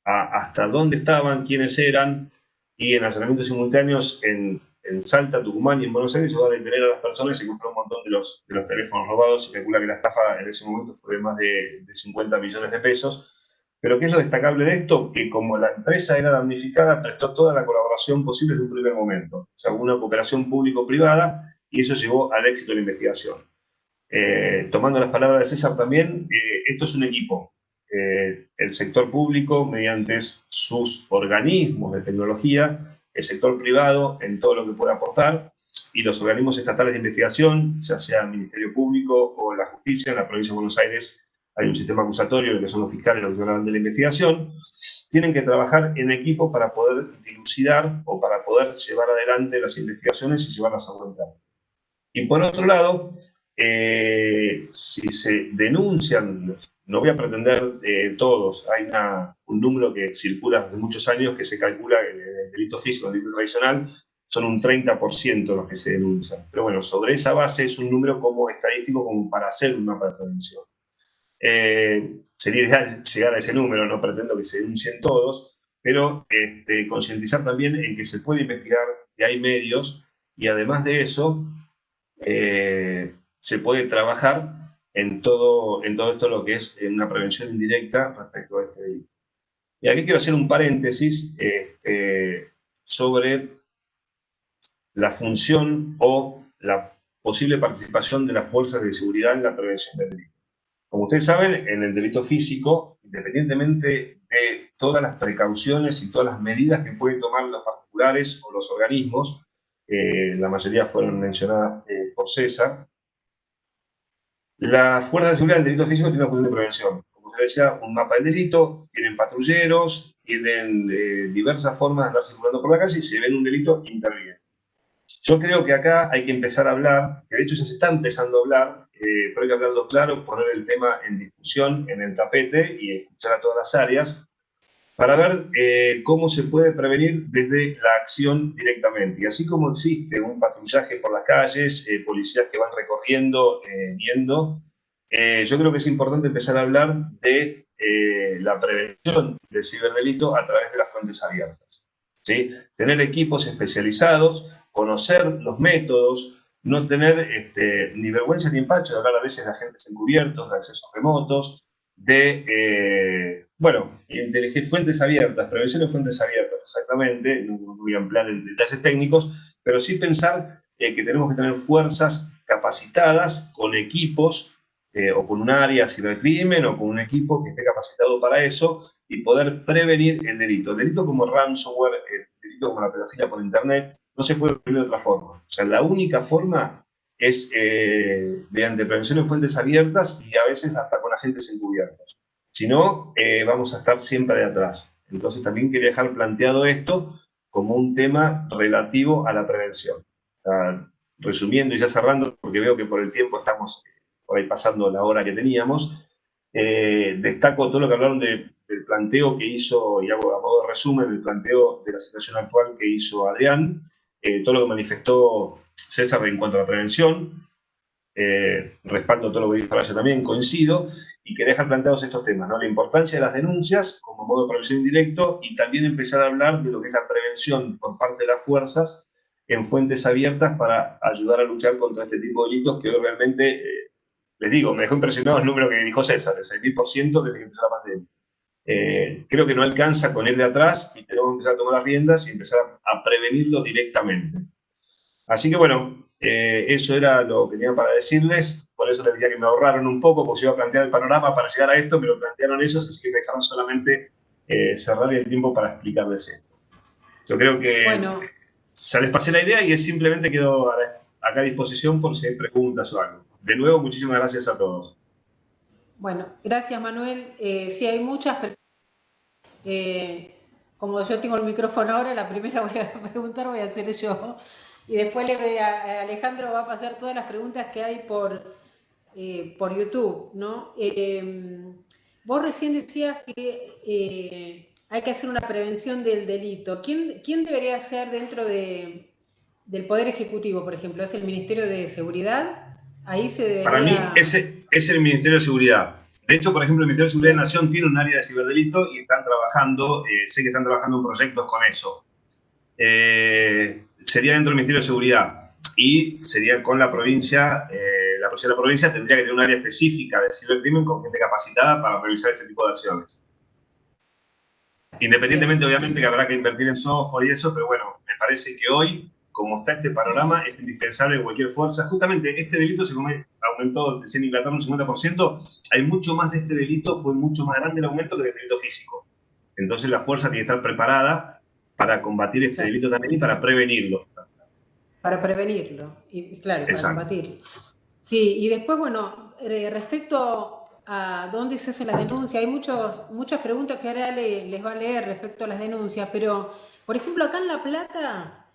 hasta dónde estaban, quiénes eran, y en allanamientos simultáneos en Salta, Tucumán y en Buenos Aires se llegó a detener a las personas y se encontró un montón de los teléfonos robados. Se calcula que la estafa en ese momento fue de más de 50 millones de pesos. Pero ¿qué es lo destacable de esto? Que como la empresa era damnificada, prestó toda la colaboración posible desde un primer momento. O sea, una cooperación público-privada, y eso llevó al éxito de la investigación. Tomando las palabras de César también, esto es un equipo. El sector público, mediante sus organismos de tecnología, el sector privado en todo lo que pueda aportar, y los organismos estatales de investigación, ya sea el Ministerio Público o la Justicia. En la provincia de Buenos Aires hay un sistema acusatorio, lo que son los fiscales, los que hablan de la investigación, tienen que trabajar en equipo para poder dilucidar o para poder llevar adelante las investigaciones y llevarlas a buen término. Y por otro lado, si se denuncian, no voy a pretender todos, hay un número que circula desde muchos años que se calcula que el delito físico, el delito tradicional, son un 30% los que se denuncian. Pero bueno, sobre esa base es un número como estadístico como para hacer un mapa de prevención. Sería ideal llegar a ese número, no pretendo que se denuncien todos, pero concientizar también en que se puede investigar, que hay medios, y además de eso, se puede trabajar en todo esto lo que es una prevención indirecta respecto a este delito. Y aquí quiero hacer un paréntesis sobre la función o la posible participación de las fuerzas de seguridad en la prevención del delito. Como ustedes saben, en el delito físico, independientemente de todas las precauciones y todas las medidas que pueden tomar los particulares o los organismos, la mayoría fueron mencionadas por César, las fuerzas de seguridad del delito físico tienen una función de prevención. Como se decía, un mapa del delito, tienen patrulleros, tienen diversas formas de andar circulando por la calle y si ven un delito, intervienen. Yo creo que acá hay que empezar a hablar, que de hecho ya se está empezando a hablar, pero hay que hablarlo claro, poner el tema en discusión, en el tapete y escuchar a todas las áreas para ver cómo se puede prevenir desde la acción directamente. Y así como existe un patrullaje por las calles, policías que van recorriendo, viendo, yo creo que es importante empezar a hablar de la prevención del ciberdelito a través de las fuentes abiertas. ¿Sí? Tener equipos especializados, conocer los métodos, no tener ni vergüenza ni empacho de hablar a veces de agentes encubiertos, de accesos remotos, de fuentes abiertas, prevención de fuentes abiertas, exactamente, no voy a ampliar en detalles técnicos, pero sí pensar que tenemos que tener fuerzas capacitadas con equipos o con un área de cibercrimen o con un equipo que esté capacitado para eso y poder prevenir el delito. El delito como ransomware, el delito como la pedofilia por internet, no se puede prevenir de otra forma. O sea, la única forma es mediante prevención en fuentes abiertas y a veces hasta con agentes encubiertos. Si no, vamos a estar siempre de atrás. Entonces también quería dejar planteado esto como un tema relativo a la prevención. Resumiendo y ya cerrando, porque veo que por el tiempo estamos por ahí pasando la hora que teníamos, destaco todo lo que hablaron del planteo que hizo, y hago a modo de resumen, el planteo de la situación actual que hizo Adrián, todo lo que manifestó César en cuanto a la prevención, respaldo todo lo que dijo Horacio también, coincido, y quería dejar planteados estos temas, ¿no? La importancia de las denuncias como modo de prevención indirecto y también empezar a hablar de lo que es la prevención por parte de las fuerzas en fuentes abiertas para ayudar a luchar contra este tipo de delitos que hoy realmente, les digo, me dejó impresionado el número que dijo César, el 6.000% desde que empezó la pandemia. Creo que no alcanza con ir de atrás y tenemos que empezar a tomar las riendas y empezar a prevenirlo directamente. Así que bueno, eso era lo que tenía para decirles, por eso les decía que me ahorraron un poco, porque se iba a plantear el panorama para llegar a esto, me lo plantearon ellos, así que me dejaron solamente cerrar el tiempo para explicarles esto. Yo creo que ya les pasé la idea y simplemente quedo acá a disposición por si hay preguntas o algo. De nuevo, muchísimas gracias a todos.
Bueno, gracias Manuel. Sí, hay muchas preguntas. Como yo tengo el micrófono ahora, la primera voy a preguntar, voy a hacer yo. Y después Alejandro va a pasar todas las preguntas que hay por YouTube, ¿no? Vos recién decías que hay que hacer una prevención del delito. ¿Quién debería ser dentro del Poder Ejecutivo, por ejemplo? ¿Es el Ministerio de Seguridad? Ahí se debería...
Para mí, ese es el Ministerio de Seguridad. De hecho, por ejemplo, el Ministerio de Seguridad de la Nación tiene un área de ciberdelito y están trabajando, sé que están trabajando en proyectos con eso. Sería dentro del Ministerio de Seguridad y sería con la provincia, la policía de la provincia tendría que tener un área específica de cibercrimen con gente capacitada para realizar este tipo de acciones. Independientemente, obviamente, que habrá que invertir en software y eso, pero bueno, me parece que hoy, como está este panorama, es indispensable cualquier fuerza. Justamente este delito se aumentó, decía en Inglaterra, un 50%, hay mucho más de este delito, fue mucho más grande el aumento que del delito físico. Entonces la fuerza tiene que estar preparada para combatir este delito también y para prevenirlo.
Para prevenirlo, y claro, para combatirlo. Sí, y después, bueno, respecto a dónde se hace la denuncia, hay muchas preguntas que ahora les va a leer respecto a las denuncias, pero, por ejemplo, acá en La Plata,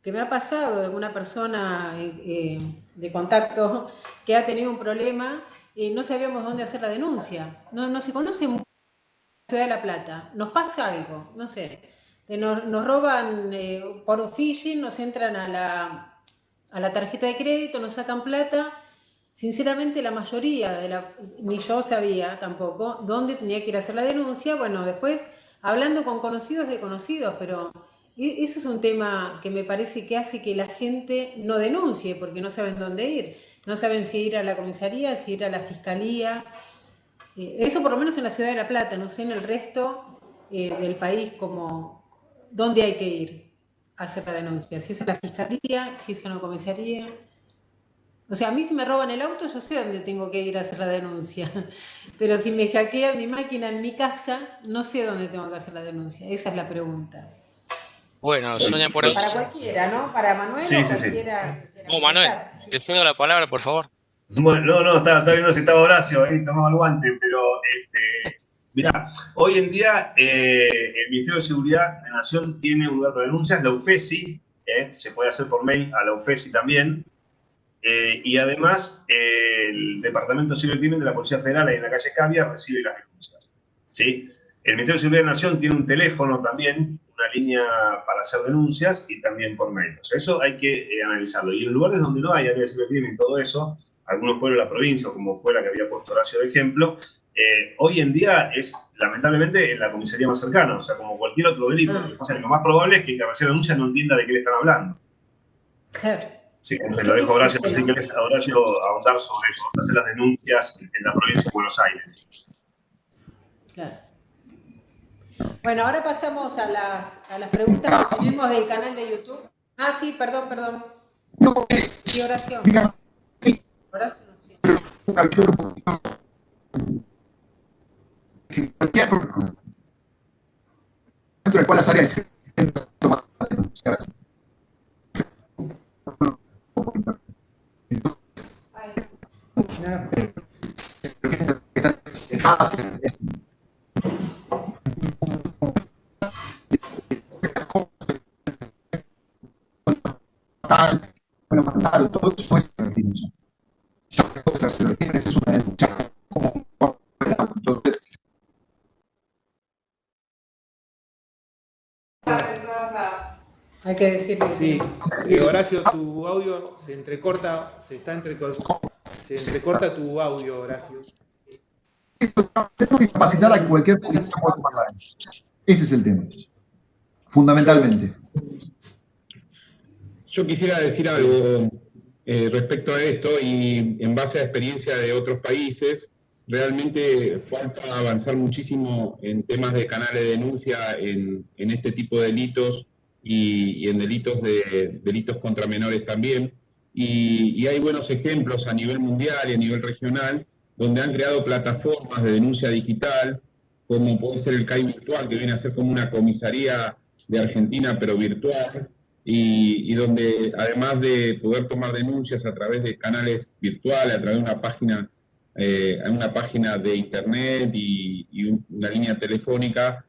que me ha pasado de alguna persona de contacto que ha tenido un problema y no sabíamos dónde hacer la denuncia. No se conoce mucho la Ciudad de La Plata. Nos pasa algo, no sé. Nos roban por phishing, nos entran a la tarjeta de crédito, nos sacan plata. Sinceramente, la mayoría, ni yo sabía tampoco dónde tenía que ir a hacer la denuncia. Bueno, después hablando con conocidos de conocidos, pero eso es un tema que me parece que hace que la gente no denuncie, porque no saben dónde ir. No saben si ir a la comisaría, si ir a la fiscalía. Eso por lo menos en la Ciudad de La Plata, no sé en el resto del país como dónde hay que ir a hacer la denuncia. Si es a la fiscalía, si es a una comisaría. O sea, a mí si me roban el auto, yo sé dónde tengo que ir a hacer la denuncia. Pero si me hackean mi máquina en mi casa, no sé dónde tengo que hacer la denuncia. Esa es la pregunta.
Bueno, Sonia, por ahí.
Para cualquiera, ¿no? Para Manuel
Sí,
o
sí, sí.
cualquiera.
Manuel, te cedo la palabra, por favor.
Bueno, no, estaba viendo si estaba Horacio ahí, tomaba el guante, pero mirá, hoy en día el Ministerio de Seguridad de la Nación tiene un lugar para denuncias, la UFESI, se puede hacer por mail a la UFESI también, y además el Departamento de Cibercrimen de la Policía Federal ahí en la calle Cavia recibe las denuncias, ¿sí? El Ministerio de Seguridad de la Nación tiene un teléfono también, una línea para hacer denuncias y también por mail. O sea, eso hay que analizarlo. Y en lugares donde no hay área de cibercrimen y todo eso, algunos pueblos de la provincia, como fue la que había puesto Horacio de ejemplo, hoy en día es lamentablemente en la comisaría más cercana, o sea, como cualquier otro delito. O sea, lo más probable es que el que recibe la denuncia no entienda de qué le están hablando.
Claro.
Sí, se lo dejo a Horacio, así que les a Horacio ahondar sobre eso, hacer las denuncias en la provincia de Buenos Aires.
Claro. Bueno, ahora pasamos a las preguntas que tenemos del canal de YouTube. Ah, sí, perdón.
No,
Sí, Horacio.
diga,
Horacio, no sé.
que cualquier dentro del cual las áreas se toman las denuncias. Bueno, mandar todo eso es denuncia. Es una denuncia. Entonces,
hay que decirle.
Sí, Horacio, tu audio se entrecorta tu audio, Horacio.
tenemos que capacitar a cualquier policía pueda tomar la denuncia. Ese es el tema, fundamentalmente.
Yo quisiera decir algo respecto a esto y en base a experiencia de otros países, realmente falta avanzar muchísimo en temas de canales de denuncia en este tipo de delitos y en delitos contra menores también. Y hay buenos ejemplos a nivel mundial y a nivel regional donde han creado plataformas de denuncia digital, como puede ser el CAI virtual, que viene a ser como una comisaría de Argentina, pero virtual, y donde además de poder tomar denuncias a través de canales virtuales, a través de una página de internet y una línea telefónica,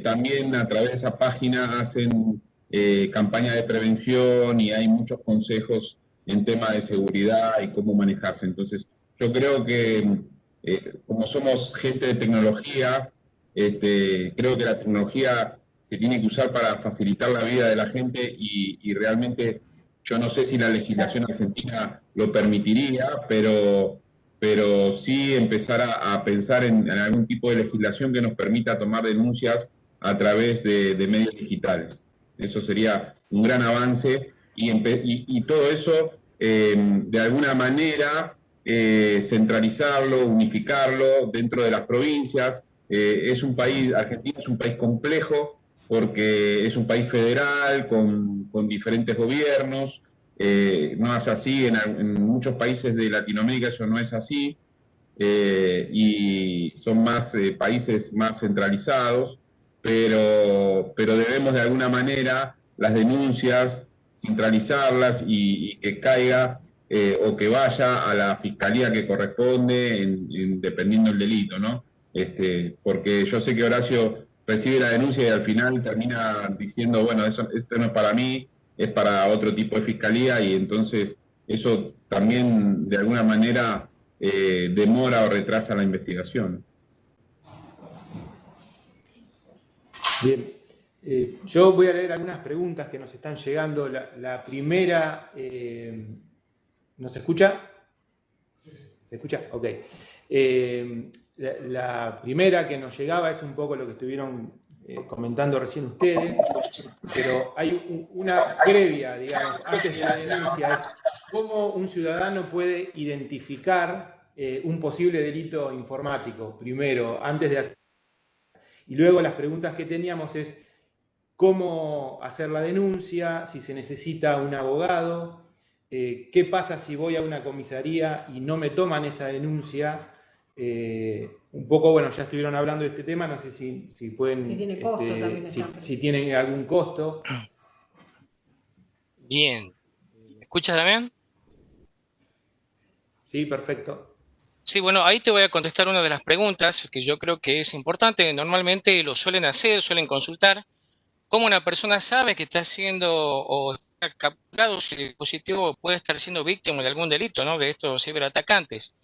también a través de esa página hacen campañas de prevención y hay muchos consejos en tema de seguridad y cómo manejarse. Entonces, yo creo que como somos gente de tecnología, creo que la tecnología se tiene que usar para facilitar la vida de la gente y realmente yo no sé si la legislación argentina lo permitiría, pero sí empezar a pensar en algún tipo de legislación que nos permita tomar denuncias a través de medios digitales. Eso sería un gran avance y todo eso de alguna manera centralizarlo, unificarlo dentro de las provincias. Argentina es un país complejo porque es un país federal con diferentes gobiernos. No es así, en muchos países de Latinoamérica eso no es así, y son países más centralizados, pero debemos de alguna manera las denuncias centralizarlas y que caiga o que vaya a la fiscalía que corresponde dependiendo del delito, ¿no? Porque yo sé que Horacio recibe la denuncia y al final termina diciendo, bueno, esto no es para mí, es para otro tipo de fiscalía y entonces eso también de alguna manera demora o retrasa la investigación.
Bien. Yo voy a leer algunas preguntas que nos están llegando. La primera, ¿nos escucha? ¿Se escucha? Ok. La primera que nos llegaba es un poco lo que estuvieron comentando recién ustedes, pero hay una previa, digamos, antes de la denuncia, cómo un ciudadano puede identificar un posible delito informático, primero, antes de hacer. Y luego las preguntas que teníamos es cómo hacer la denuncia, si se necesita un abogado, qué pasa si voy a una comisaría y no me toman esa denuncia. Un poco, bueno, ya estuvieron hablando de este tema, no sé si pueden...
Si tiene costo también.
Si tienen algún costo.
Bien. ¿Me escuchas también?
Sí, perfecto.
Sí, bueno, ahí te voy a contestar una de las preguntas que yo creo que es importante. Normalmente lo suelen hacer, suelen consultar. ¿Cómo una persona sabe que está siendo o está capturado si el dispositivo puede estar siendo víctima de algún delito, ¿no? De estos ciberatacantes.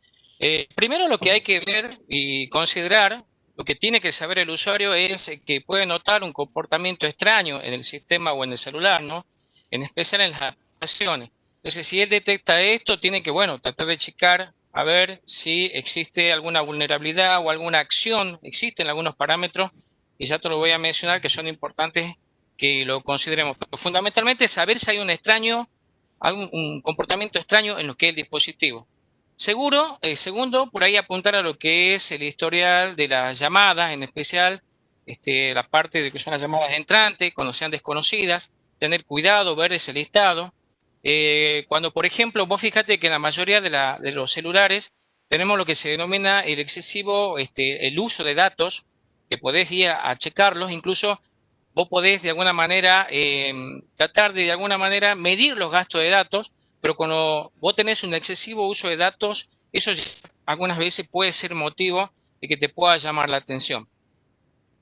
Primero lo que hay que ver y considerar, lo que tiene que saber el usuario es que puede notar un comportamiento extraño en el sistema o en el celular, ¿no? En especial en las aplicaciones. Entonces, si él detecta esto, tiene que, bueno, tratar de checar a ver si existe alguna vulnerabilidad o alguna acción. Existen algunos parámetros y ya te lo voy a mencionar que son importantes que lo consideremos. Pero fundamentalmente saber si hay un comportamiento extraño en lo que es el dispositivo. Segundo, por ahí apuntar a lo que es el historial de las llamadas, en especial la parte de que son las llamadas entrantes, cuando sean desconocidas, tener cuidado, ver ese listado. Cuando, por ejemplo, vos fíjate que en la mayoría de los celulares tenemos lo que se denomina el excesivo, el uso de datos, que podés ir a checarlos, incluso vos podés de alguna manera tratar de alguna manera medir los gastos de datos, pero cuando vos tenés un excesivo uso de datos, eso algunas veces puede ser motivo de que te pueda llamar la atención.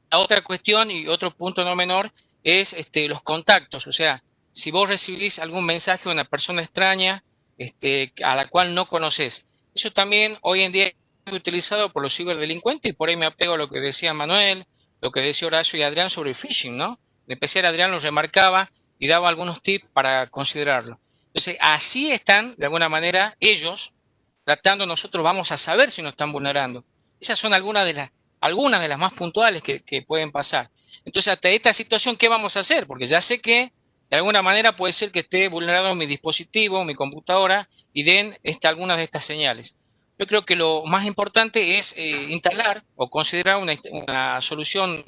La otra cuestión y otro punto no menor es los contactos, o sea, si vos recibís algún mensaje de una persona extraña a la cual no conoces, eso también hoy en día es utilizado por los ciberdelincuentes y por ahí me apego a lo que decía Manuel, lo que decía Horacio y Adrián sobre el phishing, ¿no? En especial Adrián los remarcaba y daba algunos tips para considerarlo. Entonces, así están, de alguna manera, ellos tratando, nosotros vamos a saber si nos están vulnerando. Esas son algunas de las más puntuales que pueden pasar. Entonces, ante esta situación, ¿qué vamos a hacer? Porque ya sé que de alguna manera puede ser que esté vulnerado mi dispositivo, mi computadora, y den algunas de estas señales. Yo creo que lo más importante es instalar o considerar una solución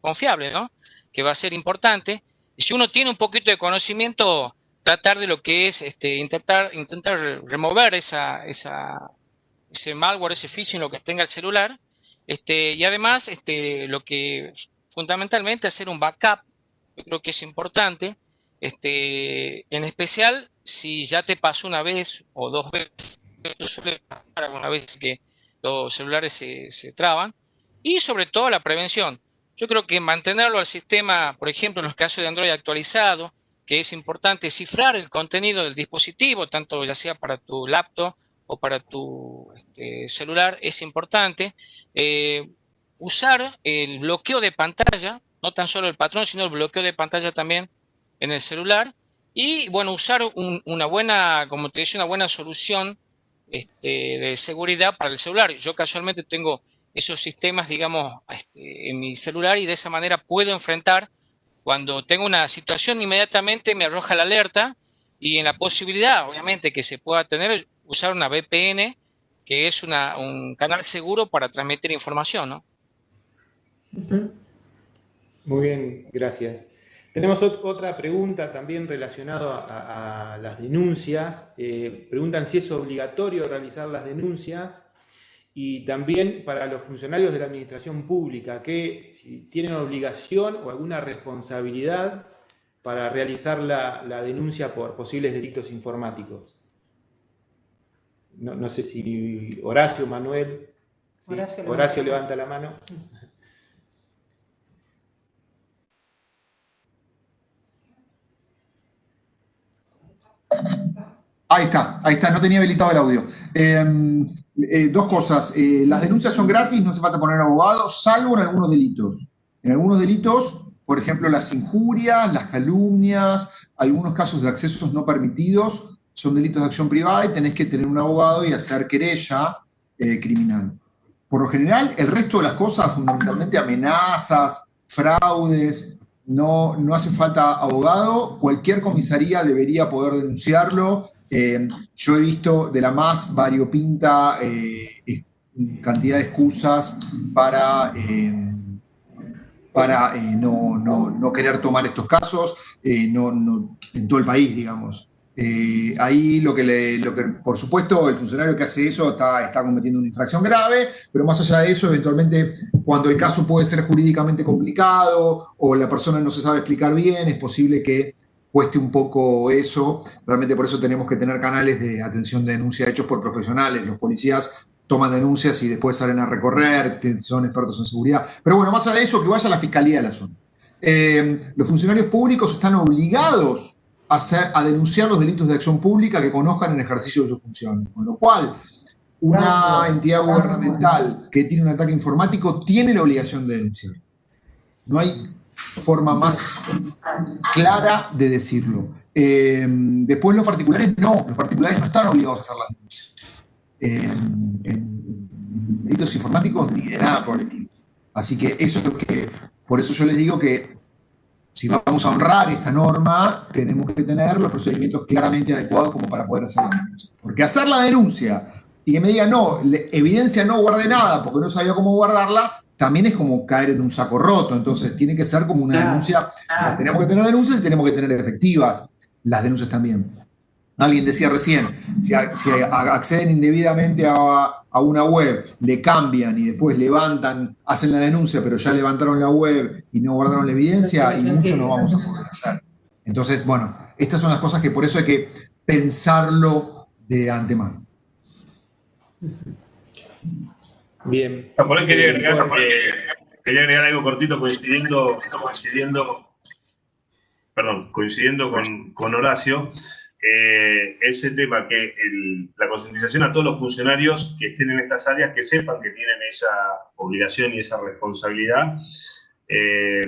confiable, ¿no? Que va a ser importante. Y si uno tiene un poquito de conocimiento, tratar de lo que es intentar remover ese malware, ese phishing, lo que tenga el celular. Y además, lo que fundamentalmente hacer un backup, yo creo que es importante. En especial, si ya te pasó una vez o dos veces, suele pasar alguna vez que los celulares se traban. Y sobre todo la prevención. Yo creo que mantenerlo al sistema, por ejemplo, en los casos de Android actualizado, que es importante cifrar el contenido del dispositivo, tanto ya sea para tu laptop o para tu celular, es importante. Usar el bloqueo de pantalla, no tan solo el patrón, sino el bloqueo de pantalla también en el celular. Y bueno, usar una buena, como te decía, una buena solución de seguridad para el celular. Yo casualmente tengo esos sistemas, digamos, en mi celular y de esa manera puedo enfrentar cuando tengo una situación, inmediatamente me arroja la alerta y en la posibilidad, obviamente, que se pueda tener, usar una VPN, que es un canal seguro para transmitir información, ¿no?
Muy bien, gracias. Tenemos otra pregunta también relacionada a las denuncias. Preguntan si es obligatorio realizar las denuncias y también para los funcionarios de la administración pública, que si tienen obligación o alguna responsabilidad para realizar la denuncia por posibles delitos informáticos. No sé si Horacio, Manuel. ¿Sí? Horacio levanta la mano.
Ahí está, no tenía habilitado el audio. Dos cosas. Las denuncias son gratis, no hace falta poner abogado, salvo en algunos delitos. En algunos delitos, por ejemplo, las injurias, las calumnias, algunos casos de accesos no permitidos, son delitos de acción privada y tenés que tener un abogado y hacer querella criminal. Por lo general, el resto de las cosas, fundamentalmente amenazas, fraudes, no hace falta abogado. Cualquier comisaría debería poder denunciarlo. Yo he visto de la más variopinta cantidad de excusas para no querer tomar estos casos, en todo el país, digamos. Ahí lo que, por supuesto, el funcionario que hace eso está cometiendo una infracción grave, pero más allá de eso, eventualmente, cuando el caso puede ser jurídicamente complicado o la persona no se sabe explicar bien, es posible que cueste un poco eso. Realmente por eso tenemos que tener canales de atención de denuncia hechos por profesionales. Los policías toman denuncias y después salen a recorrer, son expertos en seguridad. Pero bueno, más allá de eso, que vaya a la fiscalía de la zona. Los funcionarios públicos están obligados a denunciar los delitos de acción pública que conozcan en ejercicio de sus funciones. Con lo cual, una entidad gubernamental que tiene un ataque informático tiene la obligación de denunciar. No hay forma más clara de decirlo. Después los particulares no están obligados a hacer las denuncias. En delitos informáticos ni de nada por el estilo. Así que eso es lo que, por eso yo les digo que si vamos a honrar esta norma, tenemos que tener los procedimientos claramente adecuados como para poder hacer la denuncia. Porque hacer la denuncia y que me digan, no, evidencia no guardé nada porque no sabía cómo guardarla, también es como caer en un saco roto. Entonces tiene que ser como una denuncia. O sea, tenemos que tener denuncias y tenemos que tener efectivas las denuncias también. Alguien decía recién, si acceden indebidamente a una web, le cambian y después levantan, hacen la denuncia, pero ya levantaron la web y no guardaron la evidencia, y mucho no vamos a poder hacer. Entonces, bueno, estas son las cosas que por eso hay que pensarlo de antemano.
Bien. Por ahí quería agregar algo cortito coincidiendo con Horacio. Ese tema que la concientización a todos los funcionarios que estén en estas áreas, que sepan que tienen esa obligación y esa responsabilidad,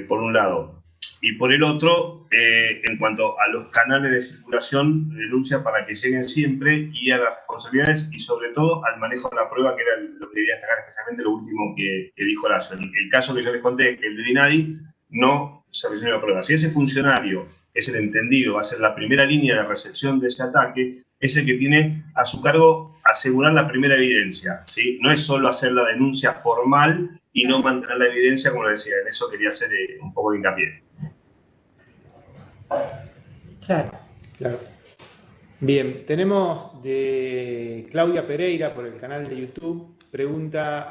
por un lado. Y por el otro, en cuanto a los canales de circulación de denuncia para que lleguen siempre, y a las responsabilidades y sobre todo al manejo de la prueba, que era lo que quería destacar especialmente lo último que dijo Horacio. El caso que yo les conté, el del INADI, no se resolvió la prueba. Si ese funcionario es el entendido, va a ser la primera línea de recepción de ese ataque, es el que tiene a su cargo asegurar la primera evidencia, ¿sí? No es solo hacer la denuncia formal y no mantener la evidencia, como decía, en eso quería hacer un poco de hincapié.
Claro. Bien, tenemos de Claudia Pereira por el canal de YouTube,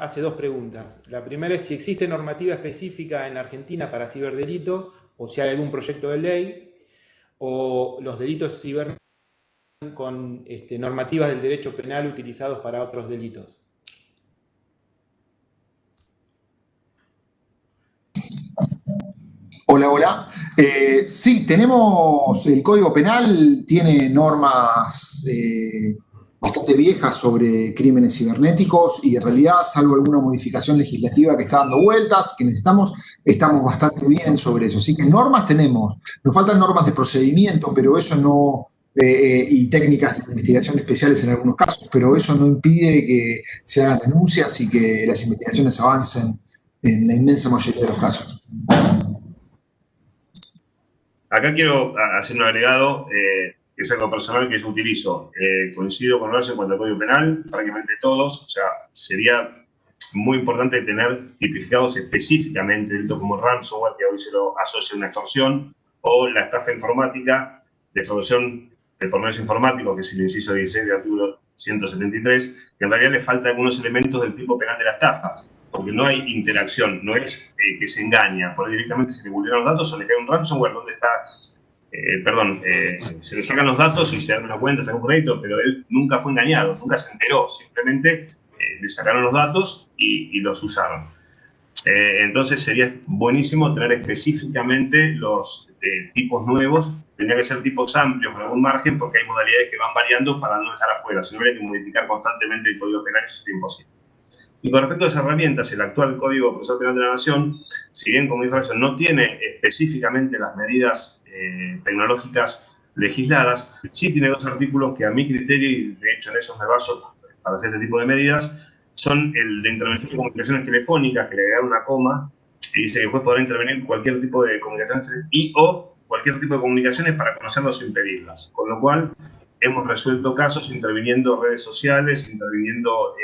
hace dos preguntas. La primera es si existe normativa específica en Argentina para ciberdelitos o si hay algún proyecto de ley, o los delitos cibernéticos con normativas del derecho penal utilizados para otros delitos.
Hola. Sí, tenemos el Código Penal, tiene normas bastante viejas sobre crímenes cibernéticos y en realidad, salvo alguna modificación legislativa que está dando vueltas, que necesitamos, estamos bastante bien sobre eso. Así que normas tenemos. Nos faltan normas de procedimiento, pero eso no, y técnicas de investigación especiales en algunos casos, pero eso no impide que se hagan denuncias y que las investigaciones avancen en la inmensa mayoría de los casos.
Acá quiero hacer un agregado, que es algo personal que yo utilizo. Coincido con Horacio en cuanto al Código Penal, prácticamente todos. O sea, sería muy importante tener tipificados específicamente delitos como ransomware, que hoy se lo asocia a una extorsión, o la estafa informática, defraudación por medios informáticos, que es el inciso 16 del artículo 173, que en realidad le faltan algunos elementos del tipo penal de la estafa, porque no hay interacción, no es que se engaña, por ahí directamente se le vulneran los datos o le cae un ransomware, ¿dónde está? Se le sacan los datos y se da una cuenta, se da un crédito, pero él nunca fue engañado, nunca se enteró, simplemente le sacaron los datos y los usaron. Entonces sería buenísimo tener específicamente los tipos nuevos tendría que ser tipos amplios con algún margen, porque hay modalidades que van variando para no dejar afuera, si no habría que modificar constantemente el Código Penal, eso sería imposible. Y con respecto a esas herramientas, el actual Código Procesal Penal de la Nación, si bien, como dijo eso, no tiene específicamente las medidas tecnológicas legisladas, sí tiene 2 artículos que a mi criterio, y de hecho en esos me baso para hacer este tipo de medidas, son el de intervención de comunicaciones telefónicas, que le agregaron una coma, y dice que el juez podrá intervenir cualquier tipo de comunicaciones y o cualquier tipo de comunicaciones para conocerlas o impedirlas. Con lo cual, hemos resuelto casos interviniendo redes sociales, interviniendo,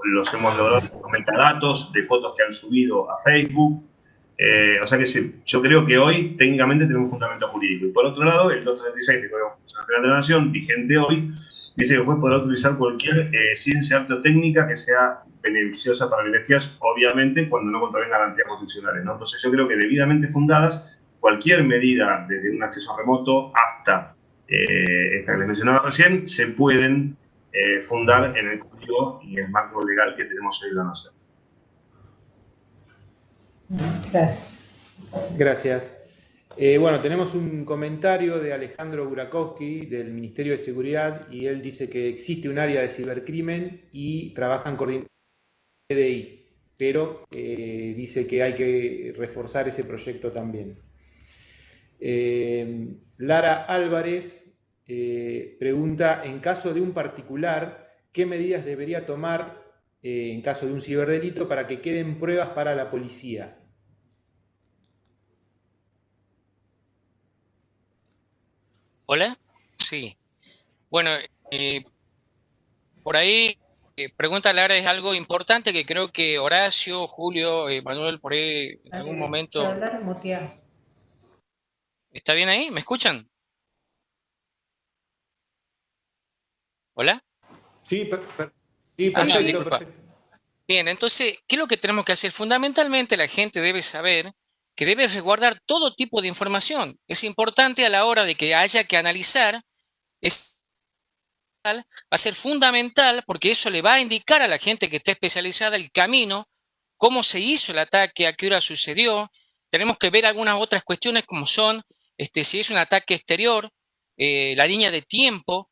los hemos logrado con metadatos de fotos que han subido a Facebook. O sea que sí, yo creo que hoy técnicamente tenemos un fundamento jurídico. Y por otro lado, el 236 del Código Procesal Penal de la Nación, vigente hoy, dice que el juez podrá utilizar cualquier ciencia, arte o técnica que sea beneficiosa para el FIAS, obviamente cuando no contravenga garantías constitucionales, ¿no? Entonces yo creo que debidamente fundadas, cualquier medida, desde un acceso remoto hasta esta que les mencionaba recién, se pueden fundar en el código y el marco legal que tenemos hoy en la Nación.
Gracias.
Gracias. Bueno, tenemos un comentario de Alejandro Burakowski del Ministerio de Seguridad y él dice que existe un área de cibercrimen y trabajan coordinación con PDI, pero dice que hay que reforzar ese proyecto también. Lara Álvarez pregunta, en caso de un particular, ¿qué medidas debería tomar en caso de un ciberdelito para que queden pruebas para la policía?
¿Hola? Sí. Bueno, por ahí, pregunta Lara es algo importante que creo que Horacio, Julio, Manuel, por ahí en algún momento...
hablar muteado.
¿Está bien ahí? ¿Me escuchan? ¿Hola?
Sí,
Ah,
perfecto,
disculpa.
perfecto.
Bien, entonces, ¿qué es lo que tenemos que hacer? Fundamentalmente la gente debe saber que debe resguardar todo tipo de información. Es importante a la hora de que haya que analizar, va a ser fundamental porque eso le va a indicar a la gente que está especializada el camino, cómo se hizo el ataque, a qué hora sucedió. Tenemos que ver algunas otras cuestiones como son si es un ataque exterior, la línea de tiempo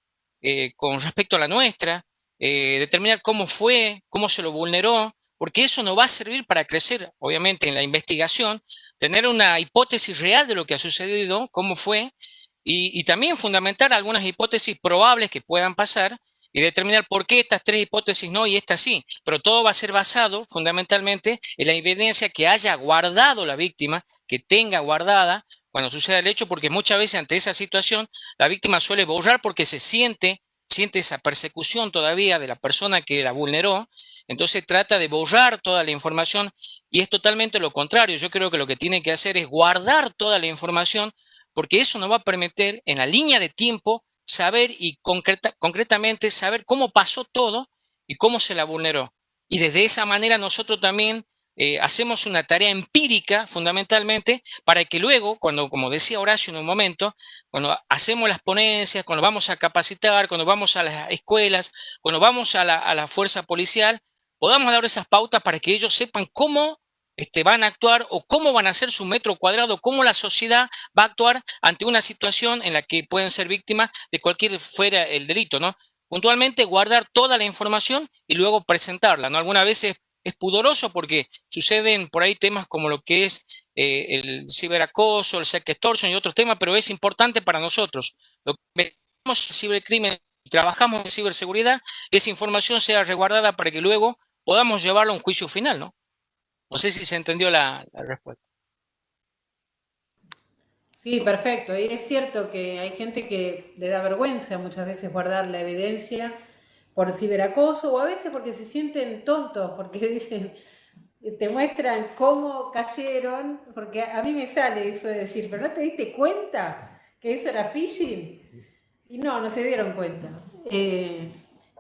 con respecto a la nuestra, determinar cómo fue, cómo se lo vulneró, porque eso nos va a servir para crecer, obviamente, en la investigación, tener una hipótesis real de lo que ha sucedido, cómo fue, y también fundamentar algunas hipótesis probables que puedan pasar y determinar por qué estas 3 hipótesis no y esta sí. Pero todo va a ser basado fundamentalmente en la evidencia que haya guardado la víctima, que tenga guardada cuando suceda el hecho, porque muchas veces ante esa situación la víctima suele borrar porque siente esa persecución todavía de la persona que la vulneró, entonces trata de borrar toda la información y es totalmente lo contrario. Yo creo que lo que tiene que hacer es guardar toda la información porque eso nos va a permitir en la línea de tiempo saber y concretamente saber cómo pasó todo y cómo se la vulneró. Y desde esa manera nosotros también hacemos una tarea empírica fundamentalmente para que luego, cuando, como decía Horacio en un momento, cuando hacemos las ponencias, cuando vamos a capacitar, cuando vamos a las escuelas, cuando vamos a la fuerza policial, podamos dar esas pautas para que ellos sepan cómo van a actuar o cómo van a hacer su metro cuadrado, cómo la sociedad va a actuar ante una situación en la que pueden ser víctimas de cualquier fuera el delito, ¿no? Puntualmente guardar toda la información y luego presentarla, ¿no? Algunas veces es pudoroso porque suceden por ahí temas como lo que es el ciberacoso, el sextortion y otros temas, pero es importante para nosotros. Lo que investigamos el cibercrimen y trabajamos en ciberseguridad, que esa información sea resguardada para que luego podamos llevarlo a un juicio final, ¿no? No sé si se entendió la respuesta.
Sí, perfecto. Y es cierto que hay gente que le da vergüenza muchas veces guardar la evidencia por ciberacoso o a veces porque se sienten tontos, porque dicen, te muestran cómo cayeron, porque a mí me sale eso de decir, pero ¿no te diste cuenta que eso era phishing? Y no se dieron cuenta.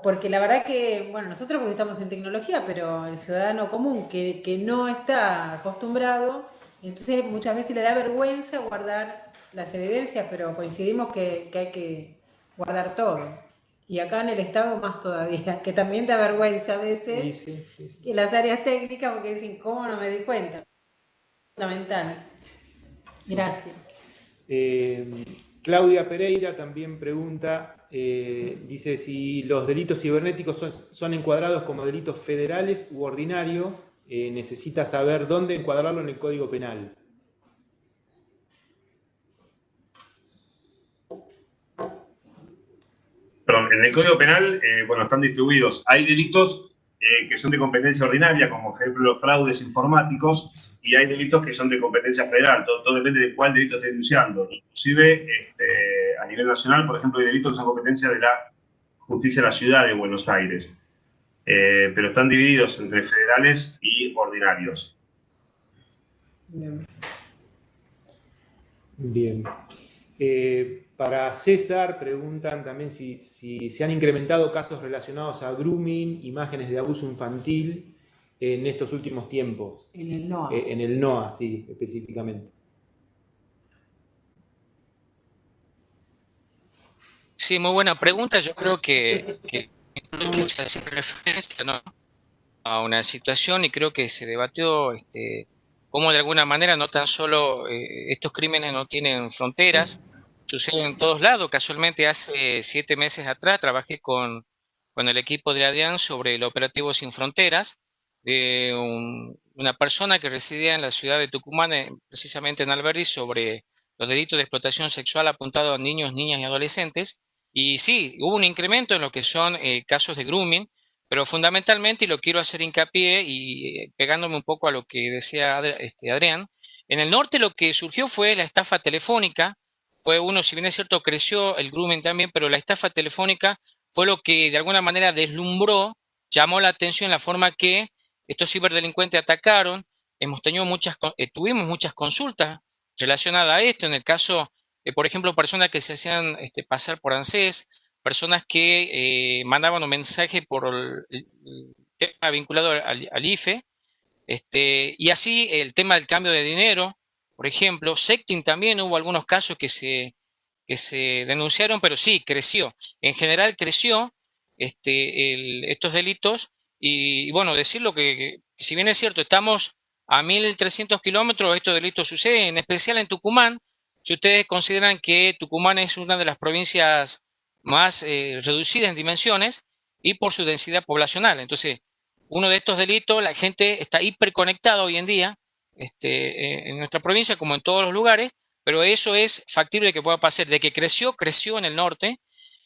Porque la verdad que, bueno, nosotros porque estamos en tecnología, pero el ciudadano común que no está acostumbrado, entonces muchas veces le da vergüenza guardar las evidencias, pero coincidimos que hay que guardar todo. Y acá en el Estado más todavía, que también da vergüenza a veces, sí. En las áreas técnicas, porque dicen, ¿cómo no me di cuenta? Fundamental.
Sí.
Gracias.
Claudia Pereira también pregunta, dice si los delitos cibernéticos son encuadrados como delitos federales u ordinarios, necesita saber dónde encuadrarlo en el Código Penal.
Perdón, en el Código Penal, bueno, están distribuidos. Hay delitos que son de competencia ordinaria, como por ejemplo los fraudes informáticos, y hay delitos que son de competencia federal. Todo depende de cuál delito esté denunciando. Inclusive, a nivel nacional, por ejemplo, hay delitos que son competencia de la Justicia de la Ciudad de Buenos Aires. Pero están divididos entre federales y ordinarios.
Bien. Para César preguntan también si se han incrementado casos relacionados a grooming, imágenes de abuso infantil en estos últimos tiempos.
En el NOA.
En el NOA, sí, específicamente.
Sí, muy buena pregunta. Yo creo que se hace referencia, ¿no?, a una situación, y creo que se debatió cómo de alguna manera no tan solo estos crímenes no tienen fronteras, suceden en todos lados. Casualmente hace 7 meses atrás trabajé con el equipo de ADIAN sobre el operativo Sin Fronteras, de una persona que residía en la ciudad de Tucumán, precisamente en Alberdi, sobre los delitos de explotación sexual apuntados a niños, niñas y adolescentes. Y sí, hubo un incremento en lo que son casos de grooming, pero fundamentalmente, y lo quiero hacer hincapié, y pegándome un poco a lo que decía Adrián, en el norte lo que surgió fue la estafa telefónica. Si bien es cierto, creció el grooming también, pero la estafa telefónica fue lo que de alguna manera deslumbró, llamó la atención la forma que estos ciberdelincuentes atacaron. Tuvimos muchas consultas relacionadas a esto, en el caso por ejemplo, personas que se hacían pasar por ANSES, personas que mandaban un mensaje por el tema vinculado al IFE, y así el tema del cambio de dinero, por ejemplo. Sexting también, hubo algunos casos que se denunciaron, pero sí, creció. En general creció estos delitos, y bueno, decirlo que si bien es cierto, estamos a 1.300 kilómetros, estos delitos suceden, en especial en Tucumán. Si ustedes consideran que Tucumán es una de las provincias más reducidas en dimensiones y por su densidad poblacional, entonces uno de estos delitos, la gente está hiperconectada hoy en día, en nuestra provincia como en todos los lugares, pero eso es factible que pueda pasar. De que creció en el norte.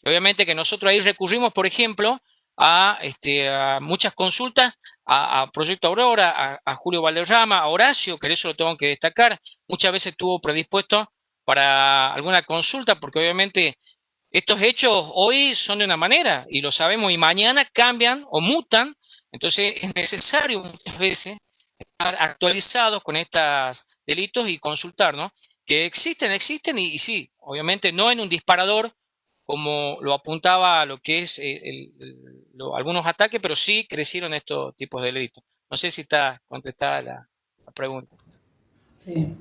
Obviamente que nosotros ahí recurrimos, por ejemplo, a muchas consultas, a Proyecto Aurora, a Julio Valderrama, a Horacio, que eso lo tengo que destacar, muchas veces estuvo predispuesto para alguna consulta, porque obviamente estos hechos hoy son de una manera, y lo sabemos, y mañana cambian o mutan. Entonces es necesario muchas veces estar actualizados con estos delitos y consultar, ¿no? Que existen, y sí, obviamente no en un disparador como lo apuntaba a lo que es algunos ataques, pero sí crecieron estos tipos de delitos. No sé si está contestada la pregunta.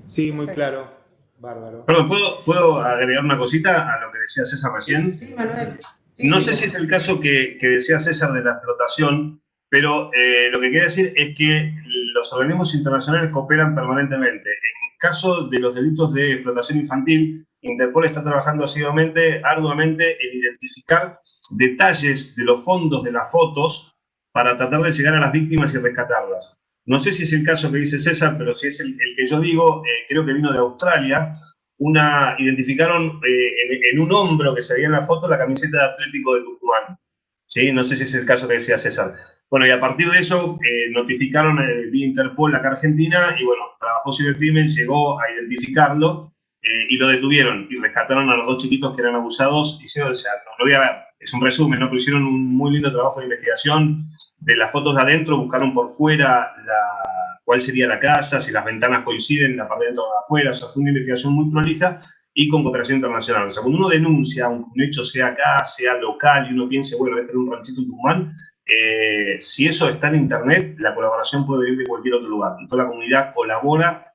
Sí, muy claro. Bárbaro.
Perdón, ¿puedo agregar una cosita a lo que decía César recién?
Sí, Manuel.
No sé si es el caso que decía César de la explotación, pero lo que quería decir es que los organismos internacionales cooperan permanentemente. En caso de los delitos de explotación infantil, Interpol está trabajando asiduamente, arduamente, en identificar detalles de los fondos de las fotos para tratar de llegar a las víctimas y rescatarlas. No sé si es el caso que dice César, pero si es el que yo digo, creo que vino de Australia. Identificaron en un hombro que se veía en la foto la camiseta de Atlético de Tucumán. ¿Sí? No sé si es el caso que decía César. Bueno, y a partir de eso notificaron vía Interpol acá Argentina, y bueno, trabajó Cibercrimen, llegó a identificarlo y lo detuvieron y rescataron a los 2 chiquitos que eran abusados. Hicieron, o sea, no voy a, es un resumen, ¿no? Pero hicieron un muy lindo trabajo de investigación de las fotos de adentro, buscaron por fuera cuál sería la casa, si las ventanas coinciden, la parte de dentro o de afuera. O sea, fue una investigación muy prolija y con cooperación internacional. O sea, cuando uno denuncia un hecho, sea acá, sea local, y uno piense, bueno, este es un ranchito en Tucumán, si eso está en internet, la colaboración puede venir de cualquier otro lugar. Y toda la comunidad colabora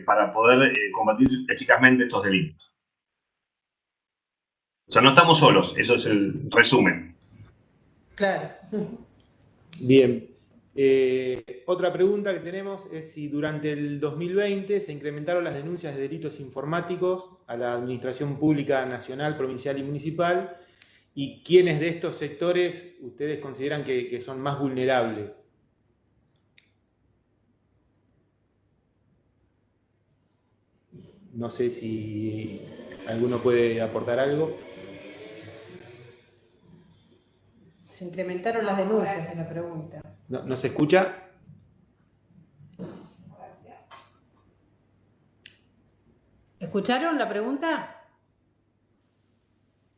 para poder combatir eficazmente estos delitos. O sea, no estamos solos, eso es el resumen.
Claro.
Bien. Otra pregunta que tenemos es si durante el 2020 se incrementaron las denuncias de delitos informáticos a la Administración Pública Nacional, Provincial y Municipal, y quiénes de estos sectores ustedes consideran que son más vulnerables. No sé si alguno puede aportar algo.
Se incrementaron las denuncias, es la pregunta.
¿No se escucha?
¿Escucharon la pregunta?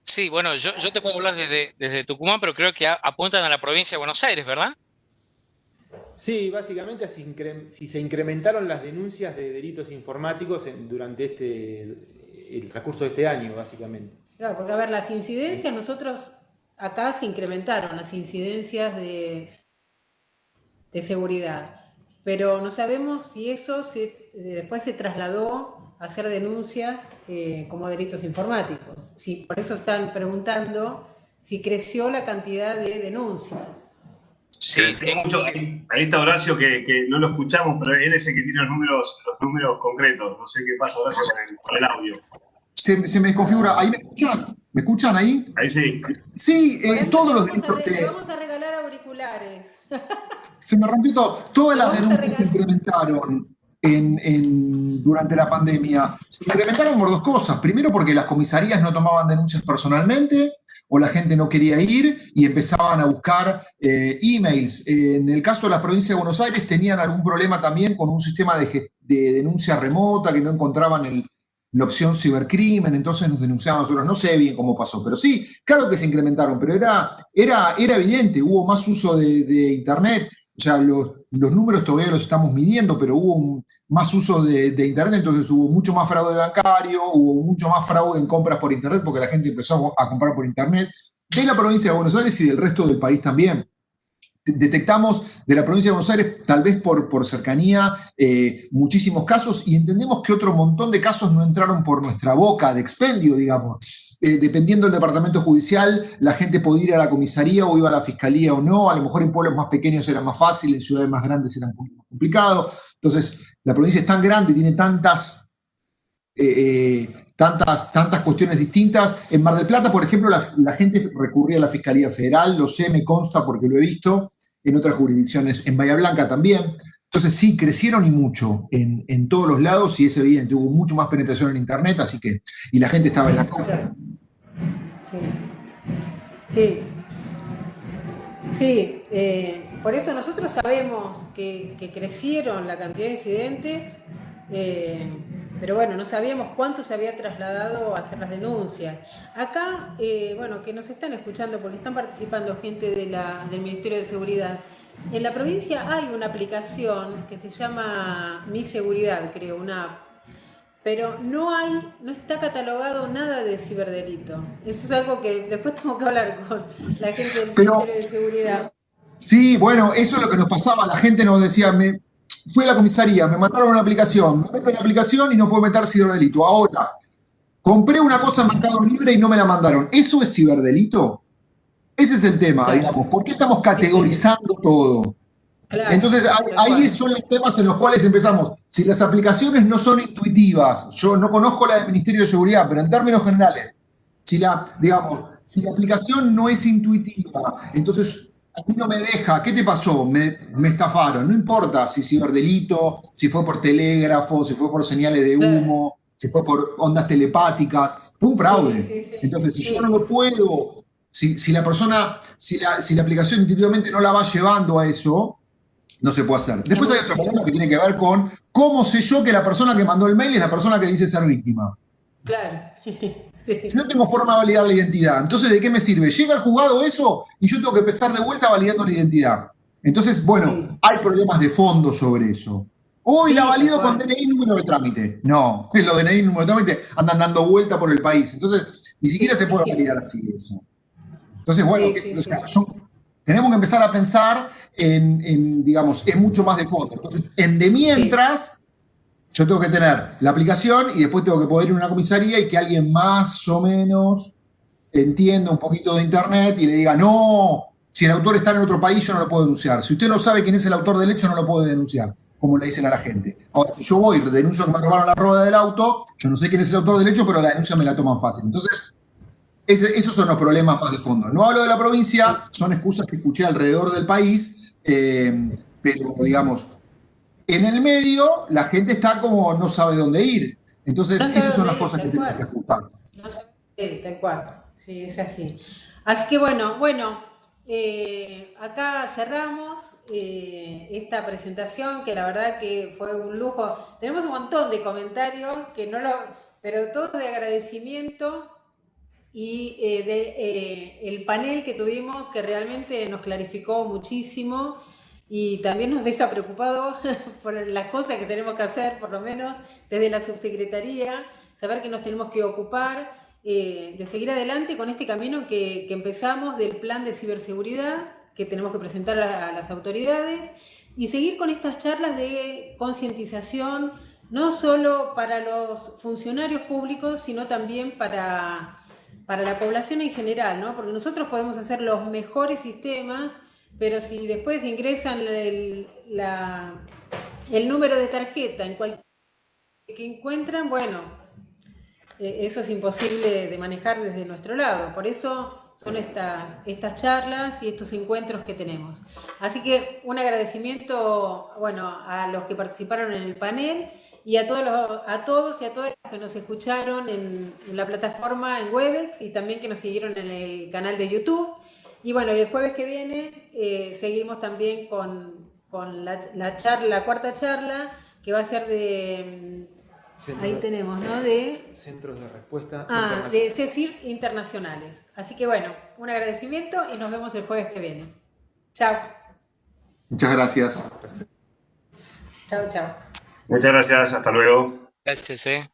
Sí, bueno, yo te puedo hablar desde Tucumán, pero creo que apuntan a la provincia de Buenos Aires, ¿verdad?
Sí, básicamente si se incrementaron las denuncias de delitos informáticos durante el transcurso de este año, básicamente.
Claro, porque a ver, las incidencias, nosotros acá se incrementaron las incidencias de seguridad, pero no sabemos si eso después se trasladó a hacer denuncias como delitos informáticos. Sí, por eso están preguntando si creció la cantidad de denuncias.
Sí,
mucho. Ahí está Horacio, que no lo escuchamos, pero él es el que tiene los números concretos. No sé qué pasa, Horacio, con el audio.
Se me desconfigura. ¿Ahí me escuchan? ¿Me escuchan ahí?
Ahí sí.
Sí, todos los delitos
Le vamos a regalar auriculares.
Se me rompió todo. Todas las denuncias se incrementaron durante la pandemia. Se incrementaron por dos cosas. Primero, porque las comisarías no tomaban denuncias personalmente, o la gente no quería ir y empezaban a buscar emails. En el caso de la provincia de Buenos Aires tenían algún problema también con un sistema de denuncia remota, que no encontraban la opción cibercrimen, entonces nos denunciaban nosotros. No sé bien cómo pasó, pero sí, claro que se incrementaron, pero era evidente, hubo más uso de Internet. O sea, los números todavía los estamos midiendo, pero hubo más uso de Internet, entonces hubo mucho más fraude bancario, hubo mucho más fraude en compras por Internet, porque la gente empezó a comprar por Internet, de la provincia de Buenos Aires y del resto del país también. Detectamos de la provincia de Buenos Aires, tal vez por cercanía, muchísimos casos, y entendemos que otro montón de casos no entraron por nuestra boca de expendio, digamos. Dependiendo del departamento judicial, la gente podía ir a la comisaría o iba a la fiscalía o no. A lo mejor en pueblos más pequeños era más fácil, en ciudades más grandes era un poco más complicado. Entonces, la provincia es tan grande, tiene tantas cuestiones distintas. En Mar del Plata, por ejemplo, la gente recurría a la Fiscalía Federal, lo sé, me consta porque lo he visto, en otras jurisdicciones, en Bahía Blanca también. Entonces sí, crecieron y mucho en todos los lados, y es evidente, hubo mucho más penetración en Internet, y la gente estaba en la casa.
Sí. Por eso nosotros sabemos que crecieron la cantidad de incidentes, pero bueno, no sabíamos cuánto se había trasladado a hacer las denuncias. Acá, bueno, que nos están escuchando porque están participando gente del Ministerio de Seguridad. En la provincia hay una aplicación que se llama Mi Seguridad, creo, una app, pero no está catalogado nada de ciberdelito. Eso es algo que después tengo que hablar con la gente del Ministerio de Seguridad.
Sí, bueno, eso es lo que nos pasaba. La gente nos decía, fui a la comisaría, me mandaron una aplicación, me meto en la aplicación y no puedo meter ciberdelito. Ahora, compré una cosa en Mercado Libre y no me la mandaron. ¿Eso es ciberdelito? Ese es el tema, claro. Digamos. ¿Por qué estamos categorizando todo? Claro, entonces, ahí son los temas en los cuales empezamos. Si las aplicaciones no son intuitivas, yo no conozco la del Ministerio de Seguridad, pero en términos generales, si la aplicación no es intuitiva, entonces a mí no me deja. ¿Qué te pasó? Me estafaron. No importa si ciberdelito, si fue por telégrafo, si fue por señales de humo, si fue por ondas telepáticas. Fue un fraude. Sí. Entonces, si yo no lo puedo... Si la aplicación intuitivamente no la va llevando a eso, no se puede hacer. Después hay otro problema que tiene que ver con cómo sé yo que la persona que mandó el mail es la persona que dice ser víctima.
Claro.
Si no tengo forma de validar la identidad, entonces ¿de qué me sirve? Llega al juzgado eso y yo tengo que empezar de vuelta validando la identidad. Entonces, bueno, hay problemas de fondo sobre eso. Hoy la valido con DNI y número de trámite. No, los DNI y número de trámite andan dando vuelta por el país. Entonces, ni siquiera se puede validar así eso. Entonces, bueno, tenemos que empezar a pensar digamos, es mucho más de fondo. Entonces, de mientras, yo tengo que tener la aplicación y después tengo que poder ir a una comisaría y que alguien más o menos entienda un poquito de Internet y le diga, no, Si el autor está en otro país, yo no lo puedo denunciar. Si usted no sabe quién es el autor del hecho, no lo puede denunciar, como le dicen a la gente. Ahora, si yo voy y denuncio que me robaron la rueda del auto, yo no sé quién es el autor del hecho, pero la denuncia me la toman fácil. Entonces, esos son los problemas más de fondo. No hablo de la provincia, son excusas que escuché alrededor del país, pero digamos, en el medio la gente está como no sabe dónde ir. Entonces,
No sabe
esas son
dónde
las
ir,
cosas que
tal
tenemos que
cual.
ajustar.
No sabe dónde ir, tal cual. Sí, es así. Así que bueno, acá cerramos esta presentación que la verdad que fue un lujo. Tenemos un montón de comentarios que no lo, pero todos de agradecimiento y el panel que tuvimos que realmente nos clarificó muchísimo y también nos deja preocupados por las cosas que tenemos que hacer, por lo menos desde la subsecretaría, saber que nos tenemos que ocupar de seguir adelante con este camino que empezamos del plan de ciberseguridad que tenemos que presentar a las autoridades y seguir con estas charlas de concientización, no solo para los funcionarios públicos, sino también para la población en general, ¿no? Porque nosotros podemos hacer los mejores sistemas, pero si después ingresan el número de tarjeta en cualquier que encuentran, bueno, eso es imposible de manejar desde nuestro lado. Por eso son estas charlas y estos encuentros que tenemos. Así que un agradecimiento, bueno, a los que participaron en el panel y a todos y a todas los que nos escucharon en la plataforma en Webex y también que nos siguieron en el canal de YouTube. Y bueno, el jueves que viene seguimos también con la cuarta charla, que va a ser de... Ahí tenemos, ¿no? De
Centros de Respuesta
de CECIR internacionales. Así que bueno, un agradecimiento y nos vemos el jueves que viene. Chao.
Muchas gracias.
Chao, chao.
Muchas gracias, hasta luego.
Gracias.